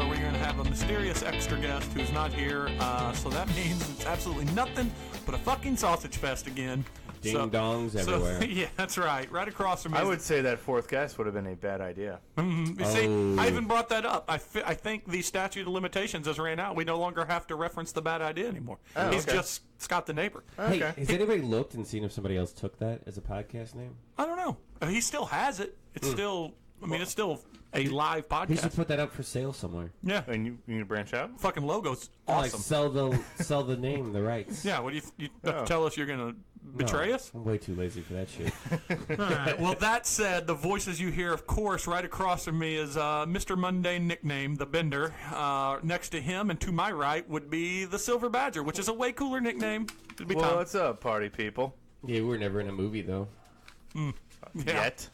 are we going to have a mysterious extra guest who's not here. So that means it's absolutely nothing but a fucking sausage fest again. Ding-dongs everywhere. Yeah, that's right. Right across from me. I would say that fourth guest would have been a bad idea. You see, I even brought that up. I think the statute of limitations has ran out. We no longer have to reference the bad idea anymore. Oh, He's okay. just Scott the neighbor. Hey, has anybody looked and seen if somebody else took that as a podcast name? I don't know. He still has it. It's still... I mean, it's still a live He should podcast. put that up for sale somewhere. Yeah. And you need to branch out? Fucking logo's Like awesome. sell the name, the rights. Yeah, what do you tell us you're going to betray No, us? I'm way too lazy for that shit. All right. Well, that said, the voices you hear, of course, right across from me is Mr. Mundane Nickname, the Bender. Next to him and to my right would be the Silver Badger, which is a way cooler nickname. It'd be Well, Tom. what's up, party people? Yeah, we were never in a movie though. Yeah. Yet.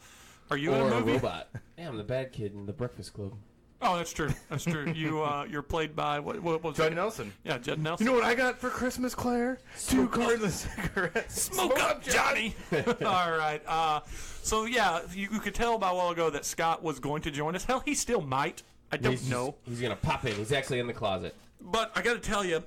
Are you Or in a a movie? robot. Yeah, I'm the bad kid in the Breakfast Club. Oh, that's true. That's true. You're played by what was Judd it? Nelson. Yeah, Judd Nelson. You know what I got for Christmas, Claire? 2 cartons of cigarettes. Smoke up, Johnny. All right. So yeah, you could tell by a while ago that Scott was going to join us. Hell, he still might. I don't know. He's gonna pop in. He's actually in the closet. But I got to tell you,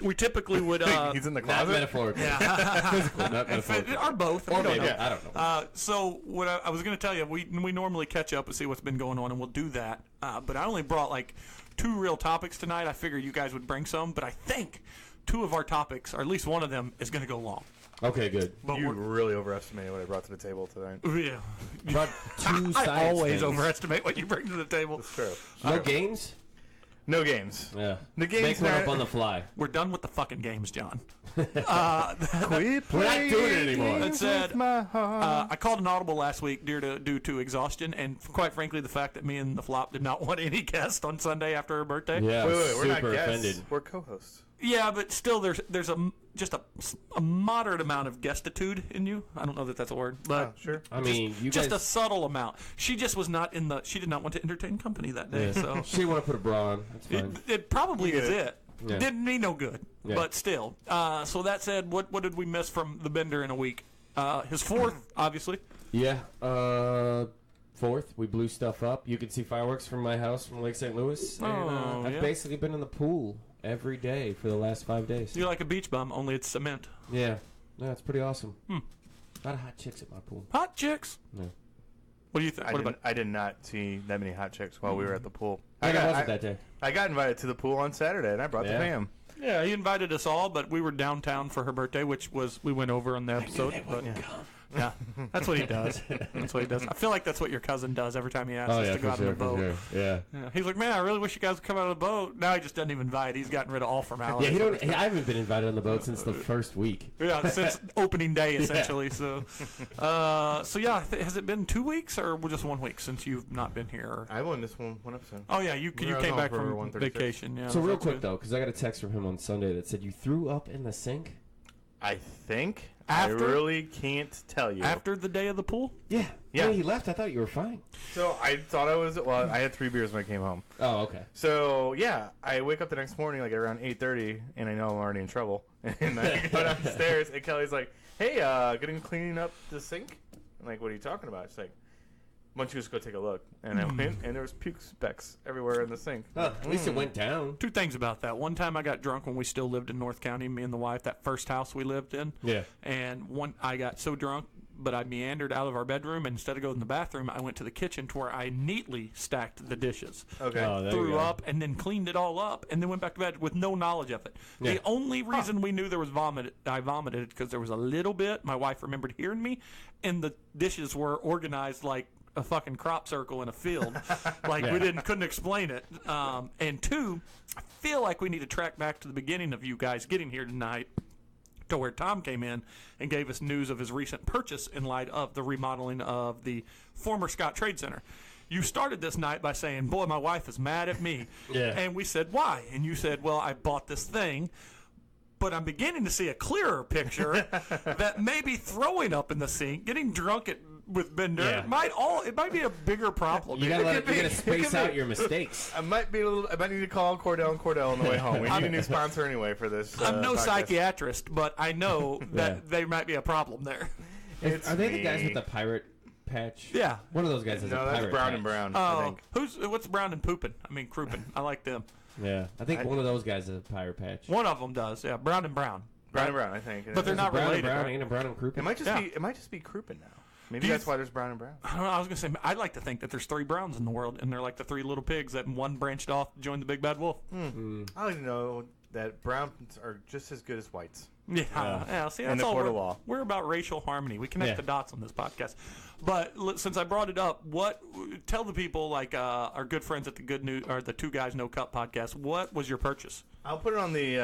we typically would. He's in the Not closet? metaphorically. Physically, not metaphorically. Or both. Or we don't maybe. know. I don't know. So what I was going to tell you, we normally catch up and see what's been going on, and we'll do that. But I only brought like 2 real topics tonight. I figured you guys would bring some, but I think 2 of our topics, or at least one of them, is going to go long. Okay, good. But You really overestimated what I brought to the table tonight. Yeah, Brought 2 science I always things. overestimate what you bring to the table. It's true. No games? No games. Yeah. The games Make one are- up on the fly. We're done with the fucking games, John. Quit We're not doing it anymore. That said, my heart. I called an audible last week due to exhaustion, and quite frankly, the fact that me and the Flop did not want any guest on Sunday after her birthday. Yeah, Wait, I'm we're not super guests. offended. We're co-hosts. Yeah, but still, there's just a moderate amount of guestitude in you. I don't know that that's a word, but Oh, sure. I mean, you just a guys... subtle amount. She just was not in the. She did not want to entertain company that day, so She didn't want to put a bra on. That's fine. it probably is it. Yeah. Didn't mean no good, Yeah. but still. So that said, what did we miss from the Bender in a week? His 4th, obviously. Yeah. 4th, we blew stuff up. You can see fireworks from my house from Lake St. Louis. And Oh, I've yeah. basically been in the pool every day for the last 5 days. You're like a beach bum, only it's cement. Yeah. No, it's pretty awesome. A lot of hot chicks at my pool. Hot chicks. Yeah. What do you think? I did not see that many hot chicks while we were at the pool. How was it that day? I got invited to the pool on Saturday, and I brought the Yeah. fam. Yeah, he invited us all, but we were downtown for her birthday, which was we went over on the episode. But yeah, that's what he does. That's what he does. I feel like that's what your cousin does every time he asks us to go out on the boat. Yeah. Yeah. He's like, man, I really wish you guys would come out of the boat. Now he just doesn't even invite. He's gotten rid of all formalities. Yeah, I haven't been invited on the boat since the first week. Yeah, since opening day essentially. So yeah, has it been 2 weeks or just 1 week since you've not been here? I won this one episode. Oh yeah, you was came on back for from 136. vacation. Yeah. So real that's quick good. though, because I got a text from him on Sunday that said you threw up in the sink. I think. After? I really can't tell you. After the day of the pool. Yeah. Yeah. When he left, I thought you were fine. So I thought I was. Well, I had 3 beers when I came home. Oh, okay. So yeah, I wake up the next morning like around 8:30, and I know I'm already in trouble. And I go downstairs, and Kelly's like, "Hey, getting cleaning up the sink." I'm like, "What are you talking about?" She's like, "Why don't you just go take a look?" And I went, and there was puke specks everywhere in the sink. At least it went down. 2 things about that. One time I got drunk when we still lived in North County, me and the wife, that first house we lived in. Yeah. And I got so drunk, but I meandered out of our bedroom, and instead of going to the bathroom, I went to the kitchen to where I neatly stacked the dishes. Okay. Oh, there you Threw go. up, and then cleaned it all up, and then went back to bed with no knowledge of it. Yeah. The only reason we knew there was vomit, I vomited because there was a little bit. My wife remembered hearing me, and the dishes were organized like a fucking crop circle in a field. Like we couldn't explain it. And 2, I feel like we need to track back to the beginning of you guys getting here tonight, to where Tom came in and gave us news of his recent purchase in light of the remodeling of the former Scott Trade Center. You started this night by saying, boy, my wife is mad at me. Yeah. And we said, why? And you said, well, I bought this thing, but I'm beginning to see a clearer picture that maybe throwing up in the sink, getting drunk with Bender, Yeah. it might be a bigger problem. You gotta It could be. space It could out be. your mistakes. I might need to call Cordell and Cordell on the way home. We need a new sponsor anyway for this. I'm no podcast. psychiatrist, but I know that there might be a problem there. It's Are they the me. guys with the pirate Patch. Yeah. One of those guys has a No, Pirate that's Brown Patch. and Brown. I think. What's Brown and Poopin'? I mean, Croupin'. I like them. Yeah, I think one of those guys has a Pirate Patch. One of them does. Yeah, Brown and Brown. Brown and Brown, I think. But they're not Brown related. and Brown right? ain't a Brown and Crouppen. It might just be. It might just be Crouppen now. Maybe that's why there's Brown and Brown. I don't know. I was gonna say I'd like to think that there's 3 Browns in the world, and they're like the 3 little pigs that one branched off to join the big bad wolf. I like to know that Browns are just as good as whites. Yeah. See, In that's the all court of law. we're about racial harmony. We connect Yeah. the dots on this podcast. But since I brought it up, tell the people like our good friends at the Good News or the Two Guys No Cup podcast. What was your purchase? I'll put it on the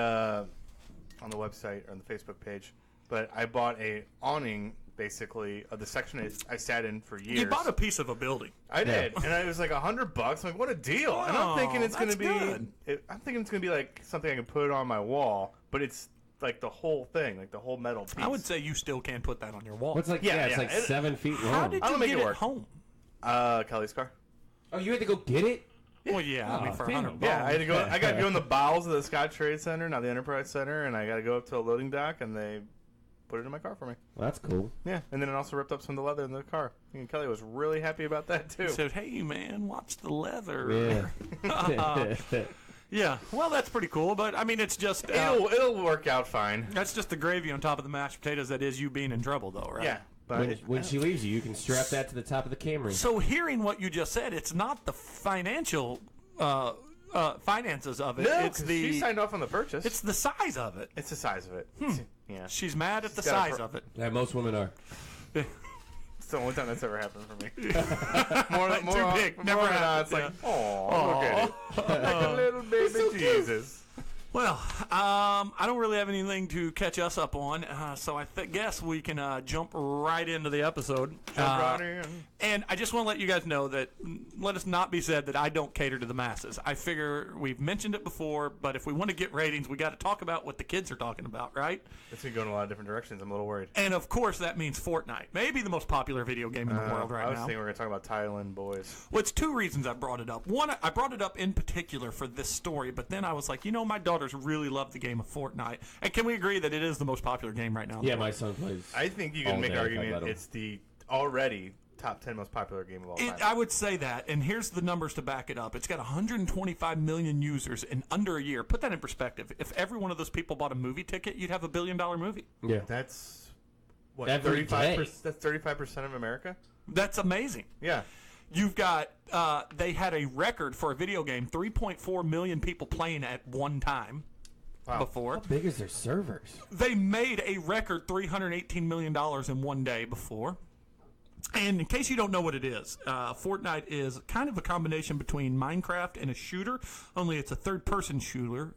website or on the Facebook page. But I bought a awning, basically, of the section I sat in for years. You bought a piece of a building. I did, and it was like $100. I'm like, what a deal! And I'm thinking it's going to that's be. good. I'm thinking it's going to be like something I can put on my wall, but it's like the whole thing, like the whole metal piece. I would say you still can't put that on your wall. What's like? Yeah, It's yeah, like it- 7 feet long. How did I you don't make get it it work. home? Kelly's car. Oh, you had to go get it? Well, yeah, I mean, Oh, for damn. $100. Yeah, I had to go. I got to go in the bowels of the Scott Trade Center, now the Enterprise Center, and I got to go up to a loading dock, and they put it in my car for me. Well, that's cool. Yeah, and then it also ripped up some of the leather in the car. And Kelly was really happy about that too. He said, "Hey, man, watch the leather." Yeah. Yeah, well, that's pretty cool. But I mean, it's just It'll work out fine. that's just the gravy on top of the mashed potatoes. That is you being in trouble, though, right? Yeah, but when she leaves you can strap that to the top of the Camry. So hearing what you just said, it's not the financial finances of it. no, It's 'cause the she signed off on the purchase. it's the size of it. It's the size of it. Yeah, She's mad at the She's got a size of it. Yeah, most women are. it's the only time that's ever happened for me. more Too big. Never more than happened, not, it's like, oh, look at it, like a little baby Jesus. Well, I don't really have anything to catch us up on, so I guess we can jump right into the episode. Jump right in. And I just want to let you guys know that let us not be said that I don't cater to the masses. I figure we've mentioned it before, but if we want to get ratings, we got to talk about what the kids are talking about, right? It's gonna go in a lot of different directions. I'm a little worried. And of course, that means Fortnite, maybe the most popular video game in the world right I was now. thinking we were gonna talk about Thailand boys. Well, it's 2 reasons I brought it up. One, I brought it up in particular for this story, but then I was like, my daughters really love the game of Fortnite. And can we agree that it is the most popular game right now? in the Yeah, world? my son plays. I think you all can make day an if I let argument him. it's the already top 10 most popular game of all time. I would say that, and here's the numbers to back it up. It's got 125 million users in under a year. Put that in perspective. If every one of those people bought a movie ticket, you'd have a $1 billion movie. Yeah. That's what Every 35%. That's 35% of America. That's amazing. Yeah. You've got, they had a record for a video game, 3.4 million people playing at one time before. How big is their servers? They made a record $318 million in one day before. And in case you don't know what it is, Fortnite is kind of a combination between Minecraft and a shooter, only it's a third-person shooter.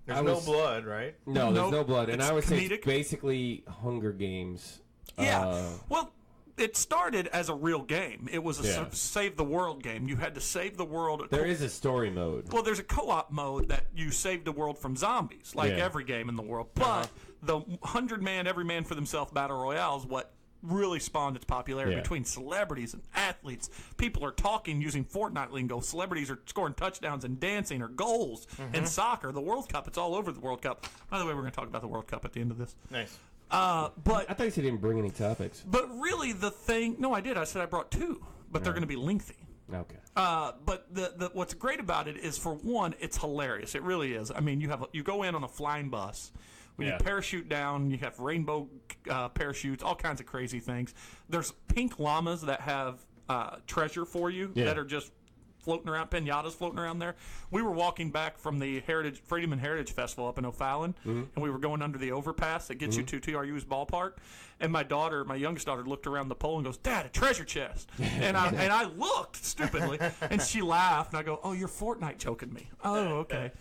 There's no blood, right? No, there's No, no blood. And it's I would say comedic. it's basically Hunger Games. Yeah. Well, it started as a real game. It was a Yeah. save the world game. You had to save the world. There is a story mode. Well, there's a co-op mode that you save the world from zombies, like Yeah. every game in the world. But the 100-man, every man for themselves battle royale is what really spawned its popularity between celebrities and athletes. People are talking using Fortnite lingo. Celebrities are scoring touchdowns and dancing or goals in soccer. The World Cup, it's all over the World Cup. By the way, we're going to talk about the World Cup at the end of this. Nice. But I thought you said you didn't bring any topics. But really, the thing... No, I did. I said I brought 2, but they're going to be lengthy. Okay. But the what's great about it is, for one, it's hilarious. It really is. I mean, you go in on a flying bus. When you parachute down, you have rainbow parachutes, all kinds of crazy things. There's pink llamas that have treasure for you that are just floating around, pinatas floating around there. We were walking back from the Freedom and Heritage Festival up in O'Fallon, and we were going under the overpass that gets you to TRU's ballpark. And my youngest daughter, looked around the pole and goes, "Dad, a treasure chest!" and I looked stupidly, and she laughed, and I go, "Oh, you're Fortnite joking me." Oh, okay.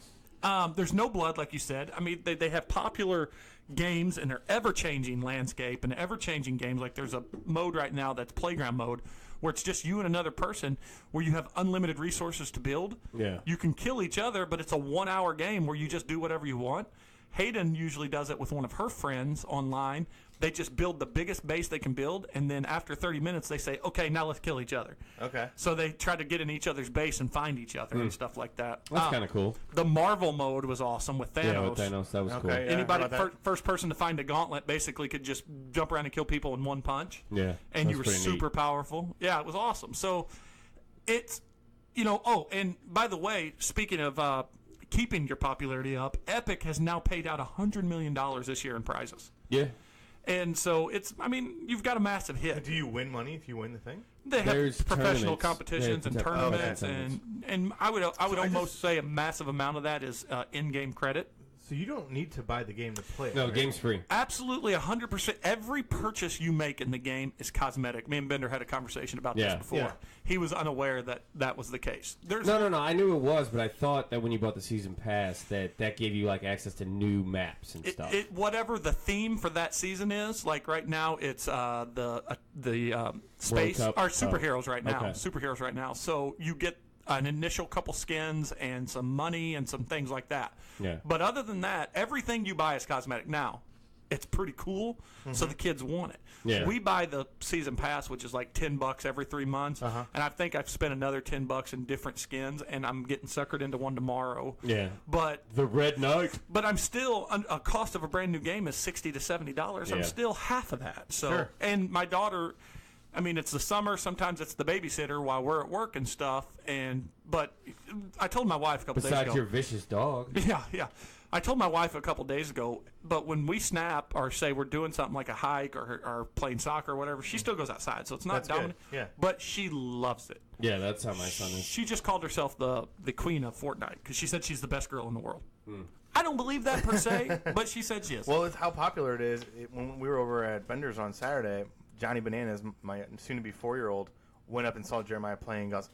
There's no blood, like you said. I mean, they have popular games in their ever-changing landscape and ever-changing games. Like there's a mode right now that's playground mode, where it's just you and another person, where you have unlimited resources to build. Yeah. You can kill each other, but it's a 1-hour game where you just do whatever you want. Hayden usually does it with one of her friends online. They just build the biggest base they can build, and then after 30 minutes, they say, okay, now let's kill each other. Okay. So they try to get in each other's base and find each other and stuff like that. That's kind of cool. The Marvel mode was awesome with Thanos. Yeah, with Thanos, that was cool. Yeah, Anybody, how about that? first person to find a gauntlet basically could just jump around and kill people in one punch. Yeah, And that you were was pretty super neat. powerful. Yeah, it was awesome. So it's, oh, and by the way, speaking of keeping your popularity up, Epic has now paid out $100 million this year in prizes. Yeah. And so you've got a massive hit. Do you win money if you win the thing? They have There's professional tournaments. competitions and Yeah, tournaments, tournaments. and I would I almost just- say a massive amount of that is in-game credit. So you don't need to buy the game to play it. No, right? game's free. Absolutely, 100%. Every purchase you make in the game is cosmetic. Me and Bender had a conversation about this Yeah. before. Yeah. He was unaware that that was the case. There's No. I knew it was, but I thought that when you bought the season pass, that gave you like access to new maps and stuff. whatever the theme for that season is. Like right now, it's the space Cup. or superheroes right now. Okay. Superheroes right now. So you get an initial couple skins and some money and some things like that. Yeah. But other than that, everything you buy is cosmetic. Now, it's pretty cool, so the kids want it. Yeah. We buy the season pass, which is like $10 every 3 months, and I think I've spent another $10 in different skins, and I'm getting suckered into one tomorrow. Yeah. But The Red Knight. I'm still a cost of a brand new game is $60 to $70. I'm Yeah. still half of that. So Sure. and my daughter, it's the summer. Sometimes it's the babysitter while we're at work and stuff. But I told my wife a couple days Besides ago. your vicious dog. Yeah. I told my wife a couple days ago. But when we snap or say we're doing something like a hike or playing soccer or whatever, she still goes outside. So it's not That's good. dominant. Yeah. But she loves it. Yeah, that's how my son is. She just called herself the queen of Fortnite because she said she's the best girl in the world. I don't believe that per se, but she said she is. Well, it's how popular it is. When we were over at Bender's on Saturday, Johnny Bananas, my soon-to-be 4-year-old, went up and saw Jeremiah playing and goes,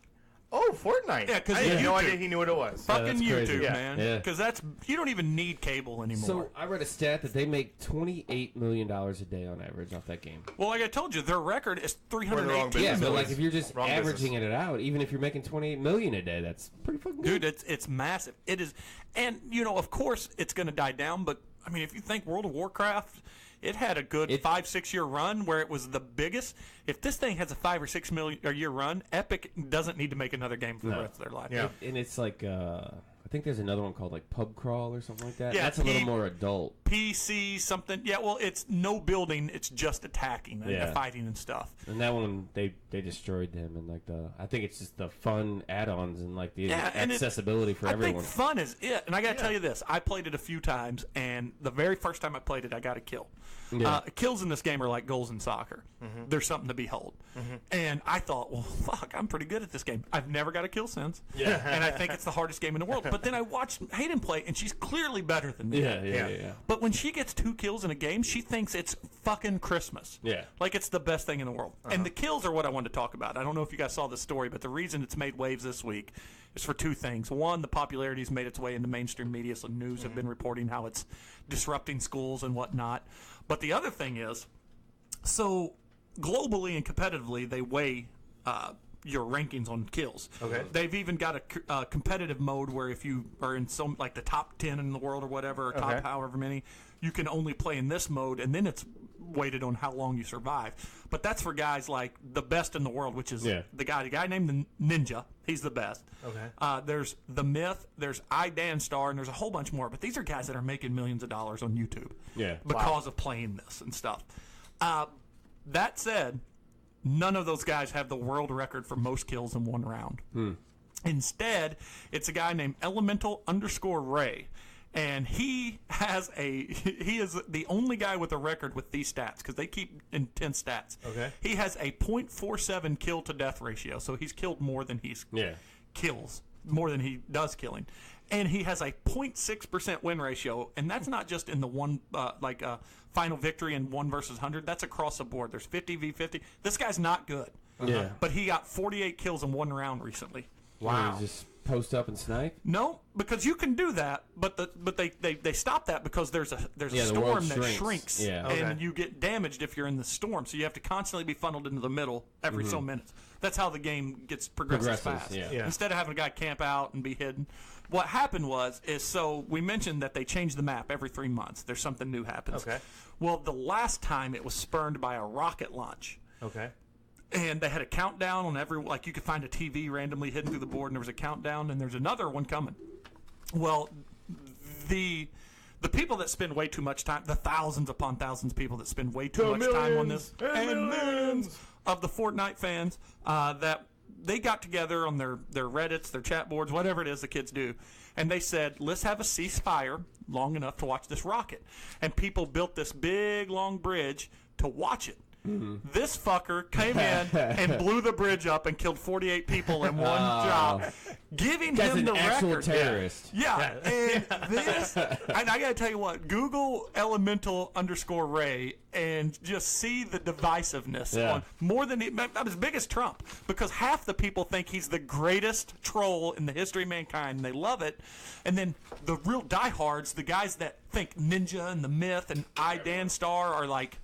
"Oh, Fortnite!" Yeah, 'cause I had no YouTube. idea he knew what it was. Fucking that's crazy. YouTube, Yeah. man. Yeah. Because you don't even need cable anymore. So I read a stat that they make $28 million a day on average off that game. Well, like I told you, their record is We're in the wrong 318 business. Yeah, but million. like if you're just Wrong averaging it out, even if you're making $28 million a day, that's pretty fucking good. Dude, it's massive. It is, and of course, it's going to die down. But if you think World of Warcraft, it had a good 5-6 year run where it was the biggest. If this thing has a 5 or 6 million a year run, Epic doesn't need to make another game for the rest of their life. Yeah. And it's like, I think there's another one called like Pub Crawl or something like that. Yeah, that's a little more adult. PC something. Yeah, well, it's no building. It's just attacking and Yeah. fighting and stuff. And that one, they destroyed them, and like I think it's just the fun add-ons and like the Yeah, and accessibility for everyone. I think fun is it. And I got to tell you this. I played it a few times, and the very first time I played it, I got a kill. Yeah. Kills in this game are like goals in soccer. There's something to behold. And I thought, well, fuck, I'm pretty good at this game. I've never got a kill since. Yeah. And I think it's the hardest game in the world. But then I watched Hayden play, and she's clearly better than me. Yeah. But when she gets 2 kills in a game, she thinks it's fucking Christmas. Yeah. Like it's the best thing in the world. And the kills are what I wanted to talk about. I don't know if you guys saw this story, but the reason it's made waves this week is for 2 things. One, the popularity has made its way into mainstream media, so news have been reporting how it's disrupting schools and whatnot. But the other thing is, so globally and competitively, they weigh your rankings on kills. Okay. They've even got a competitive mode where if you are in some like the top 10 in the world or whatever, or top Okay. however many, you can only play in this mode, and then it's weighted on how long you survive. But that's for guys like the best in the world, which is the guy named the Ninja. He's the best. Okay. There's the Myth. There's iDanstar, and there's a whole bunch more. But these are guys that are making millions of dollars on YouTube. Yeah. Because of playing this and stuff. That said, none of those guys have the world record for most kills in one round. Instead, it's a guy named Elemental_Ray. And he is the only guy with a record with these stats because they keep intense stats. Okay. He has a .47 kill to death ratio, so he's killed more than he's kills, more than he does killing. And he has a 0.6% win ratio, and that's not just in the one final victory in 1 versus 100. That's across the board. There's 50 v 50. This guy's not good. Yeah. But he got 48 kills in 1 round recently. Wow. Just post up and snipe? No, because you can do that, but they stop that because there's a the storm world that shrinks. shrinks, Yeah. and Okay. you get damaged if you're in the storm. So you have to constantly be funneled into the middle every so minutes. That's how the game progresses Progresses, fast. yeah. Yeah. Instead of having a guy camp out and be hidden. what happened is so we mentioned that they changed the map every 3 months. There's something new happens. Okay. Well, the last time it was spurned by a rocket launch. Okay. And they had a countdown on every, like you could find a TV randomly hidden through the board, and there was a countdown, and there's another one coming. Well, the people that spend way too much time, the thousands upon thousands of people that spend way too much time on this, and millions of the Fortnite fans, that they got together on their Reddits, their chat boards, whatever it is the kids do, and they said, let's have a ceasefire long enough to watch this rocket. And people built this big, long bridge to watch it. This fucker came in and blew the bridge up and killed 48 people in one job, giving him the actual record. terrorist. Yeah, and this, and I gotta tell you what, Google Elemental_Ray and just see the divisiveness on more than about as big as Trump, because half the people think he's the greatest troll in the history of mankind, and they love it, and then the real diehards, the guys that think Ninja and the Myth and Danstar are like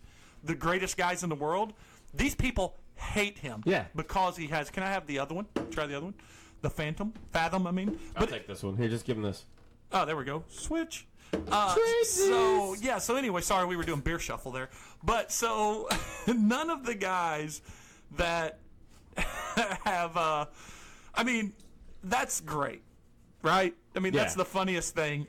the greatest guys in the world, these people hate him. Yeah. Because he has, can I have the other one? Try the other one. The Fathom, I mean. I'll take this one. Here, just give him this. Oh, there we go. Switch. So anyway, sorry, we were doing beer shuffle there. But so none of the guys that have, I mean, that's great, right? I mean, that's the funniest thing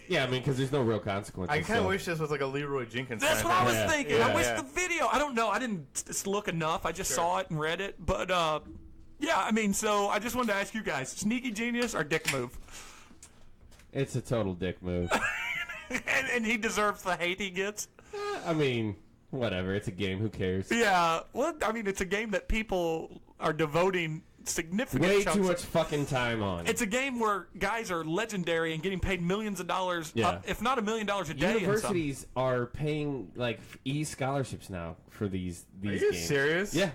Yeah, I mean, because there's no real consequences. I kind of wish this was like a Leroy Jenkins. That's what I was thinking. Yeah, I wish the video. I don't know. I didn't look enough. I just saw it and read it. But yeah, I mean, so I just wanted to ask you guys: sneaky genius or dick move? It's a total dick move. and he deserves the hate he gets. I mean, whatever. It's a game. Who cares? Yeah. Well, I mean, it's a game that people are devoting significant way chunks too much fucking time on. It's a game where guys are legendary and getting paid millions of dollars, if not $1 million a day. Universities are paying like scholarships now for these Are you games. Serious? Yeah.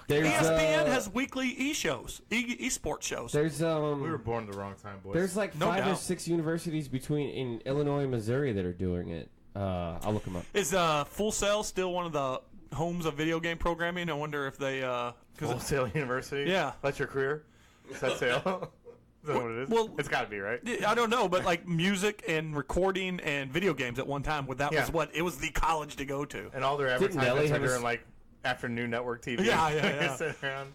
There's, ESPN has weekly e-shows, e-sports shows. There's we were born at the wrong time, boys. There's like No 5 or doubt. 6 universities in Illinois and Missouri that are doing it. I'll look them up. Is Full Sail still one of the homes of video game programming? I wonder if they Full Sail University. Yeah. That's your career. Set sail. Is that what it is? Well, it's got to be, right? I don't know, but like music and recording and video games at one time, was the college to go to. And all their Didn't advertisements Nelly are have a during like afternoon network TV. Yeah. Sit around.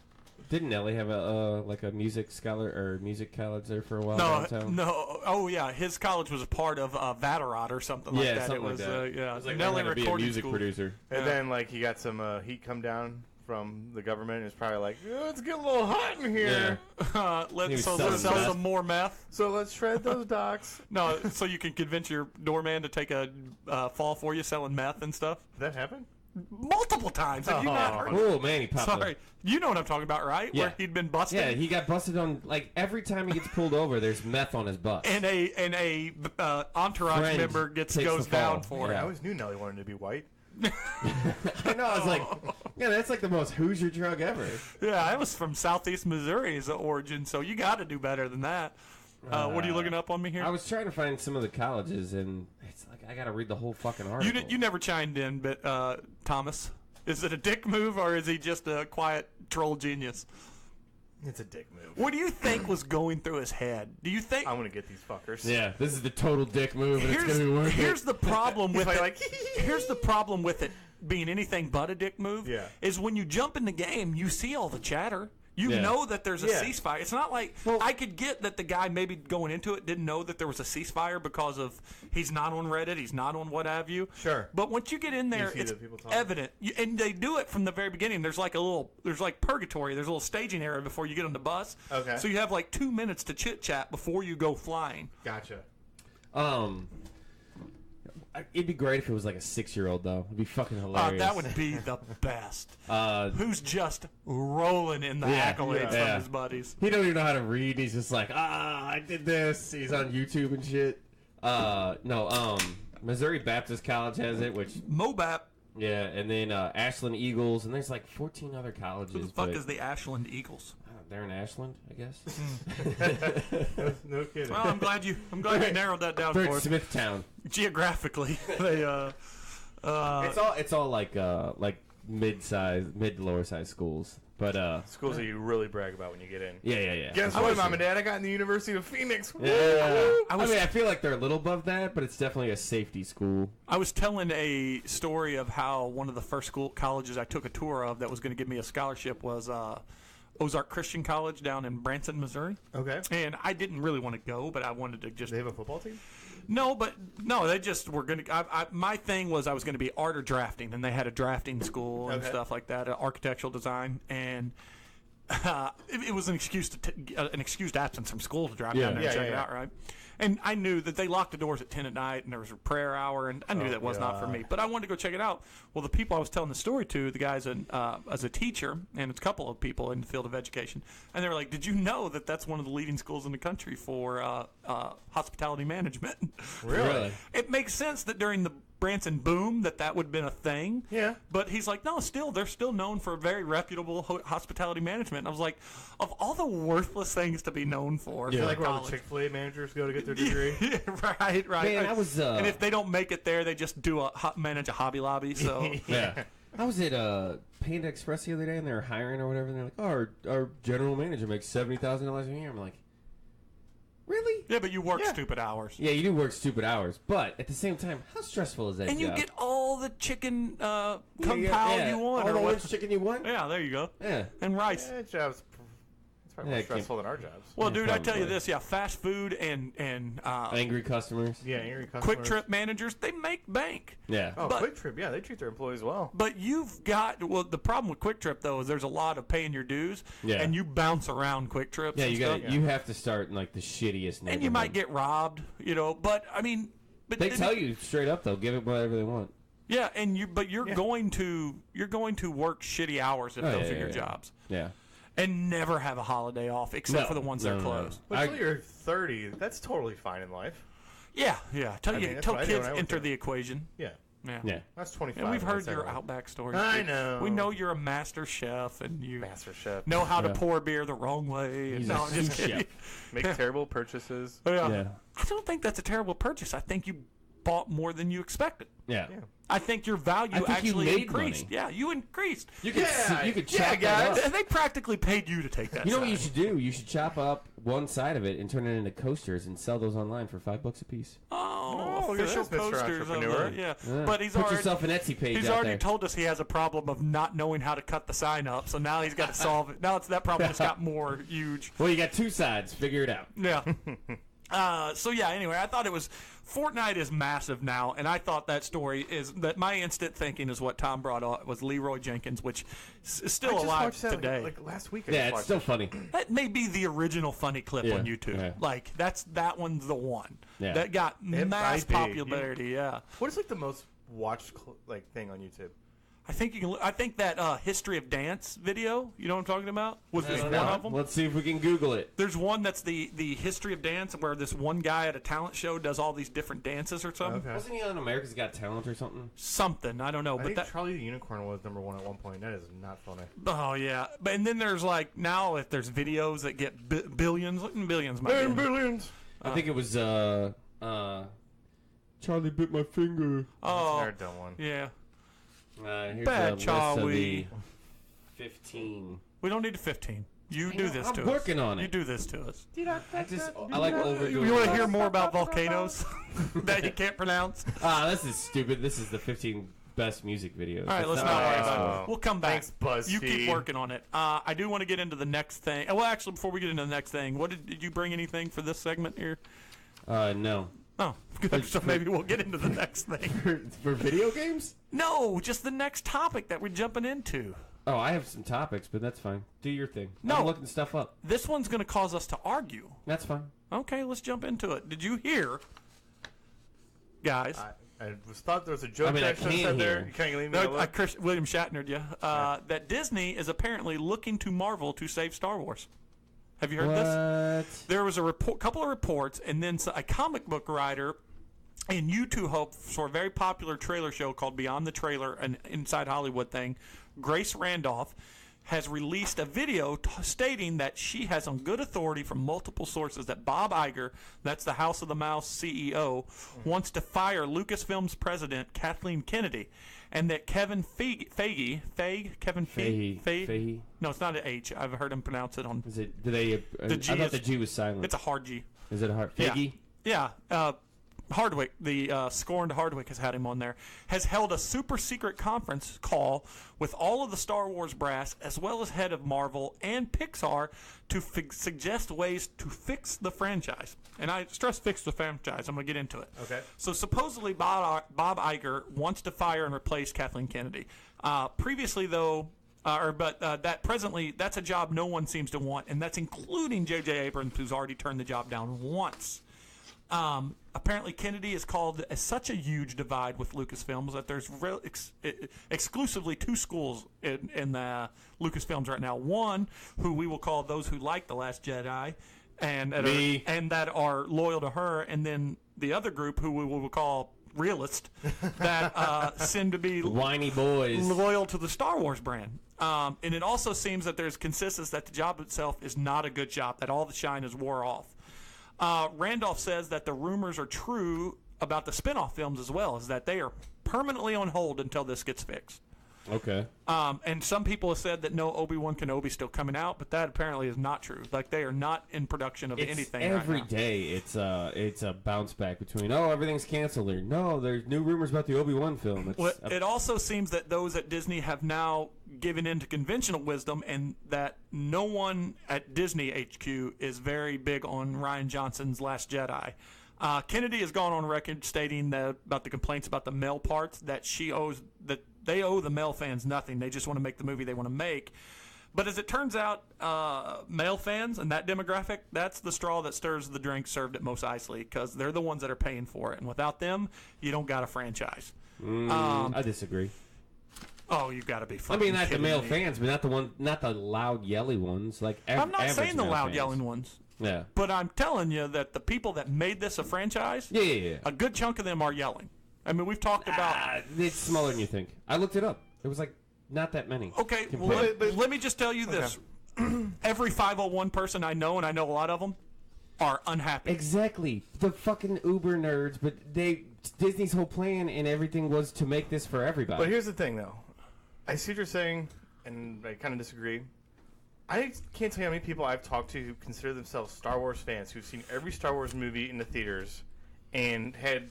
Didn't Nelly have a music scholar or music college there for a while No, downtown? no. Oh yeah, his college was a part of Vaterot or something like that. Something It was like that. yeah. It was like Nelly learning how to be a recording music school. producer. And then like he got some heat come down from the government. It's probably like, it's getting a little hot in here. Let's sell selling meth. some more meth. So let's shred those docks. No, so you can convince your doorman to take a fall for you selling meth and stuff. Did that happen? Multiple times. Have you not heard? Oh man, he popped Sorry, you know what I'm talking about, right? Yeah. Where he'd been busted. Yeah, he got busted on like every time he gets pulled over. There's meth on his butt. And a entourage Friend member takes goes the fall. down for I Yeah. it. always knew Nelly wanted to be white. I know. I was like, yeah, that's like the most Hoosier drug ever. Yeah, I was from Southeast Missouri as an origin, so you got to do better than that. What are you looking up on me here? I was trying to find some of the colleges, and it's like I got to read the whole fucking article. You never chimed in, but Thomas, is it a dick move or is he just a quiet troll genius? It's a dick move. What do you think was going through his head? Do you think? I'm gonna get these fuckers. Yeah, this is the total dick move, and it's gonna be worth it. Here's the problem with He's it. like, Here's the problem with it being anything but a dick move. Yeah. Is when you jump in the game, you see all the chatter. You Yeah. know that there's a Yeah. ceasefire. It's not like I could get that the guy maybe going into it didn't know that there was a ceasefire because of he's not on Reddit, he's not on what have you. Sure. But once you get in there, see it's the people talking. evident, and they do it from the very beginning. There's like purgatory. There's a little staging area before you get on the bus. Okay. So you have like 2 minutes to chit chat before you go flying. Gotcha. It'd be great if it was like a 6-year-old though. It'd be fucking hilarious. That would be the best. Who's just rolling in the accolades yeah. from his buddies. He don't even know how to read. He's just like, I did this. He's on YouTube and shit. Missouri Baptist College has it, which Mobap. yeah, and then Ashland Eagles, and there's like 14 other colleges. Who the fuck but, is the Ashland Eagles? they're in Ashland, I guess. No kidding. Well, I'm glad you narrowed that down They're for in us. Smithtown. Geographically, they It's all like mid to lower size schools. But Schools that you really brag about when you get in. yeah. Guess what, Mom and Dad? I got in the University of Phoenix. Yeah. I mean, I feel like they're a little above that, but it's definitely a safety school. I was telling a story of how one of the first colleges I took a tour of that was going to give me a scholarship was Ozark Christian College down in Branson, Missouri. Okay. And I didn't really want to go, but I wanted to just... Do they have a football team? No, they just were going to... my thing was I was going to be art or drafting, and they had a drafting school and stuff like that, architectural design, and it was an excused absence from school to drive down there and check it out, right? And I knew that they locked the doors at 10 at night, and there was a prayer hour, and I knew that was not for me. But I wanted to go check it out. Well, the people I was telling the story to, the guys as a teacher, and it's a couple of people in the field of education, and they were like, did you know that that's one of the leading schools in the country for hospitality management? Really? It makes sense that during the Branson boom that would have been a thing. Yeah. But he's like, no, they're still known for very reputable hospitality management. And I was like, of all the worthless things to be known for. Yeah. Like where all the Chick-fil-A managers go to get their degree. Yeah, right. Man, I was, and if they don't make it there, they just manage a Hobby Lobby. So yeah. I was at Panda Express the other day, and they were hiring or whatever, and they're like, oh, our general manager makes $70,000 a year. I'm like, really? Yeah, but you work stupid hours. Yeah, you do work stupid hours, but at the same time, how stressful is that and job? you get all the chicken kung pao you want. All the or orange chicken you want? Yeah, there you go. Yeah. And rice. That job's it's probably more stressful than our jobs. Well, dude, I probably. tell you this, fast food and angry customers. Yeah, angry customers. Quick Trip managers, they make bank. Yeah. Oh, Quick Trip, yeah, they treat their employees well. But you've got, the problem with Quick Trip, though, is there's a lot of paying your dues, and you bounce around Quick Trips. Yeah, and you have to start in like the shittiest neighborhood. and you might get robbed, but I mean, they tell you straight up, they'll give it whatever they want. Yeah, and you're going to work shitty hours if those are your jobs. Yeah. And never have a holiday off except for the ones that are closed. But until you're 30, that's totally fine in life. Yeah. Tell kids enter the equation. Yeah. Yeah. That's 25. And we've heard your Outback stories. I know. We know you're a master chef, and you know how to pour beer the wrong way. No, I'm just kidding. Make terrible purchases. Yeah. I don't think that's a terrible purchase. I think you bought more than you expected. Yeah. I think your value actually increased. Money. Yeah, you increased. You could chop that up. And they practically paid you to take that. You know what you should do? You should chop up one side of it and turn it into coasters and sell those online for $5 a piece. Oh, official coasters. Yeah. But put yourself an Etsy page. He's already told us he has a problem of not knowing how to cut the sign up, so now he's got to solve it. Now that problem just got more huge. Well, you got two sides. Figure it out. Yeah. Anyway, I thought Fortnite is massive now, and I thought that story is that my instant thinking is what Tom brought up was Leroy Jenkins, which is still alive today. Like last week. It's still funny. That may be the original funny clip on YouTube. Yeah. Like that one's the one that got mass popularity. Yeah. What is like the most watched thing on YouTube? I think that History of Dance video, you know what I'm talking about? Was one of them? Let's see if we can Google it. There's one that's the History of Dance where this one guy at a talent show does all these different dances or something. Okay. Wasn't he on America's Got Talent or something? Something, I don't know. I think Charlie the Unicorn was number one at one point. That is not funny. Oh yeah, and then there's now if there's videos that get billions. Billions. I think it was Charlie bit my finger. Oh, that's a dumb one. Yeah. Here's Bad Charlie. 15. We don't need a 15. You do this to us. I'm working on it. You do this to us. I like overdoing. You want to hear more about volcanoes that you can't pronounce? This is stupid. This is the 15 best music videos. All right, let's not worry about it. We'll come back. Thanks, BuzzFeed. You keep working on it. I do want to get into the next thing. Well, actually, before we get into the next thing, did you bring anything for this segment here? No. Oh, good. So maybe we'll get into the next thing. For video games? No, just the next topic that we're jumping into. Oh, I have some topics, but that's fine. Do your thing. No. I'm looking stuff up. This one's going to cause us to argue. That's fine. Okay, let's jump into it. Did you hear, guys? I thought there was a joke that said there. You can't leave me alone. William Shatnered, that Disney is apparently looking to Marvel to save Star Wars. Have you heard this? There was a couple of reports, and then a comic book writer and YouTube host for a very popular trailer show called Beyond the Trailer, an Inside Hollywood thing, Grace Randolph. has released a video stating that she has on good authority from multiple sources that Bob Iger, that's the House of the Mouse CEO, wants to fire Lucasfilm's president, Kathleen Kennedy, and that Kevin Feige. No, it's not an H. I've heard him pronounce it on. Is it? Do they? The G I thought is, the G was silent. It's a hard G. Is it a hard? Feige? Yeah. Hardwick, the scorned Hardwick has had him on there, has held a super secret conference call with all of the Star Wars brass, as well as head of Marvel and Pixar, to suggest ways to fix the franchise. And I stress fix the franchise. I'm going to get into it. Okay. So supposedly Bob Iger wants to fire and replace Kathleen Kennedy. Previously, though, that presently, that's a job no one seems to want, and that's including J.J. Abrams, who's already turned the job down once. Apparently, Kennedy is called as such a huge divide with Lucasfilms that there's exclusively two schools in the Lucasfilms right now. One, who we will call those who like The Last Jedi, and that are loyal to her, and then the other group, who we will call realist, that seem to be whiny boys loyal to the Star Wars brand. And it also seems that there's consensus that the job itself is not a good job, that all the shine is wore off. Randolph says that the rumors are true about the spin-off films as well, is that they are permanently on hold until this gets fixed. Okay. And some people have said that no Obi-Wan Kenobi's still coming out, but that apparently is not true. Like, they are not in production of anything every right now. day it's a bounce back between, everything's canceled, or no, there's new rumors about the Obi-Wan film. It also seems that those at Disney have now given in to conventional wisdom, and that no one at Disney HQ is very big on Rian Johnson's Last Jedi. Kennedy has gone on record stating about the complaints about the male parts, that they owe the male fans nothing. They just want to make the movie they want to make. But as it turns out, male fans and that demographic, that's the straw that stirs the drink served at Mos Eisley, because they're the ones that are paying for it. And without them, you don't got a franchise. I disagree. Oh, you got to be fucking I mean, not the male me. fans, but not the loud, yelly ones. Like I'm not average saying the male loud, fans. yelling ones. Yeah. But I'm telling you that the people that made this a franchise, Yeah. a good chunk of them are yelling. I mean, we've talked about... It's smaller than you think. I looked it up. It was like not that many. Okay, well, let me just tell you this. Every 501 person I know, and I know a lot of them, are unhappy. Exactly. The fucking Uber nerds, but Disney's whole plan and everything was to make this for everybody. But here's the thing, though. I see what you're saying, and I kind of disagree. I can't tell you how many people I've talked to who consider themselves Star Wars fans, who've seen every Star Wars movie in the theaters, and had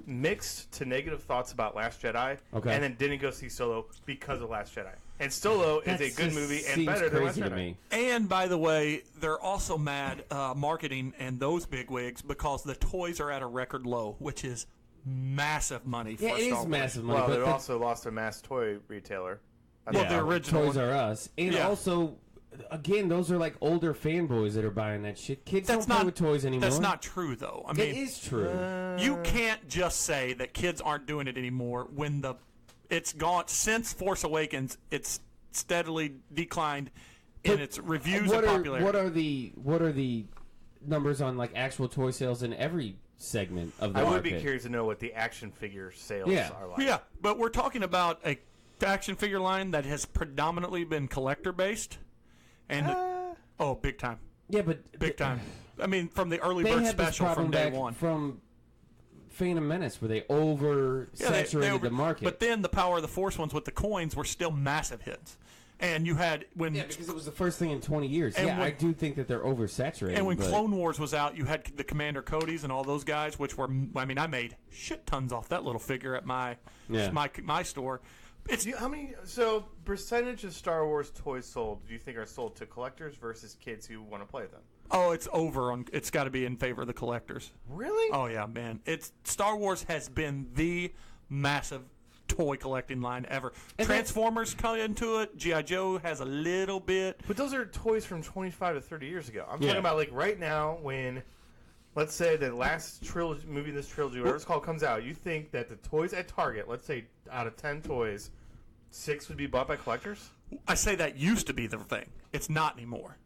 mixed to negative thoughts about Last Jedi, and then didn't go see Solo because of Last Jedi. And Solo is a good movie and better than Last Jedi. Me. And by the way, they're also mad marketing and those bigwigs because the toys are at a record low, which is massive money for Star Wars. It is massive money. Well, but they also lost a mass toy retailer. The original Toys R Us, and also. Again, those are like older fanboys that are buying that shit. Kids don't play with toys anymore. That's not true, though. I mean, it is true. You can't just say that kids aren't doing it anymore when it's gone since Force Awakens. It's steadily declined in its reviews and popularity. What are the numbers on like actual toy sales in every segment of the market? I would be curious to know what the action figure sales are like. Yeah, but we're talking about a action figure line that has predominantly been collector based. And big time. Yeah, but big time. I mean, from the early bird special from day one. From Phantom Menace, where they oversaturated the market. But then the Power of the Force ones with the coins were still massive hits. And you had because it was the first thing in 20 years. I do think that they're oversaturated. And when Clone Wars was out, you had the Commander Codys and all those guys, which were, I mean, I made shit tons off that little figure at my store. So percentage of Star Wars toys sold do you think are sold to collectors versus kids who want to play them? Oh, it's it's got to be in favor of the collectors. Really? Oh yeah, man. Star Wars has been the massive toy collecting line ever. And Transformers come into it. G.I. Joe has a little bit. But those are toys from 25 to 30 years ago. I'm talking about like right now when, let's say the last movie in this trilogy, whatever it's called, comes out. You think that the toys at Target, let's say out of 10 toys, 6 would be bought by collectors? I say that used to be the thing. It's not anymore.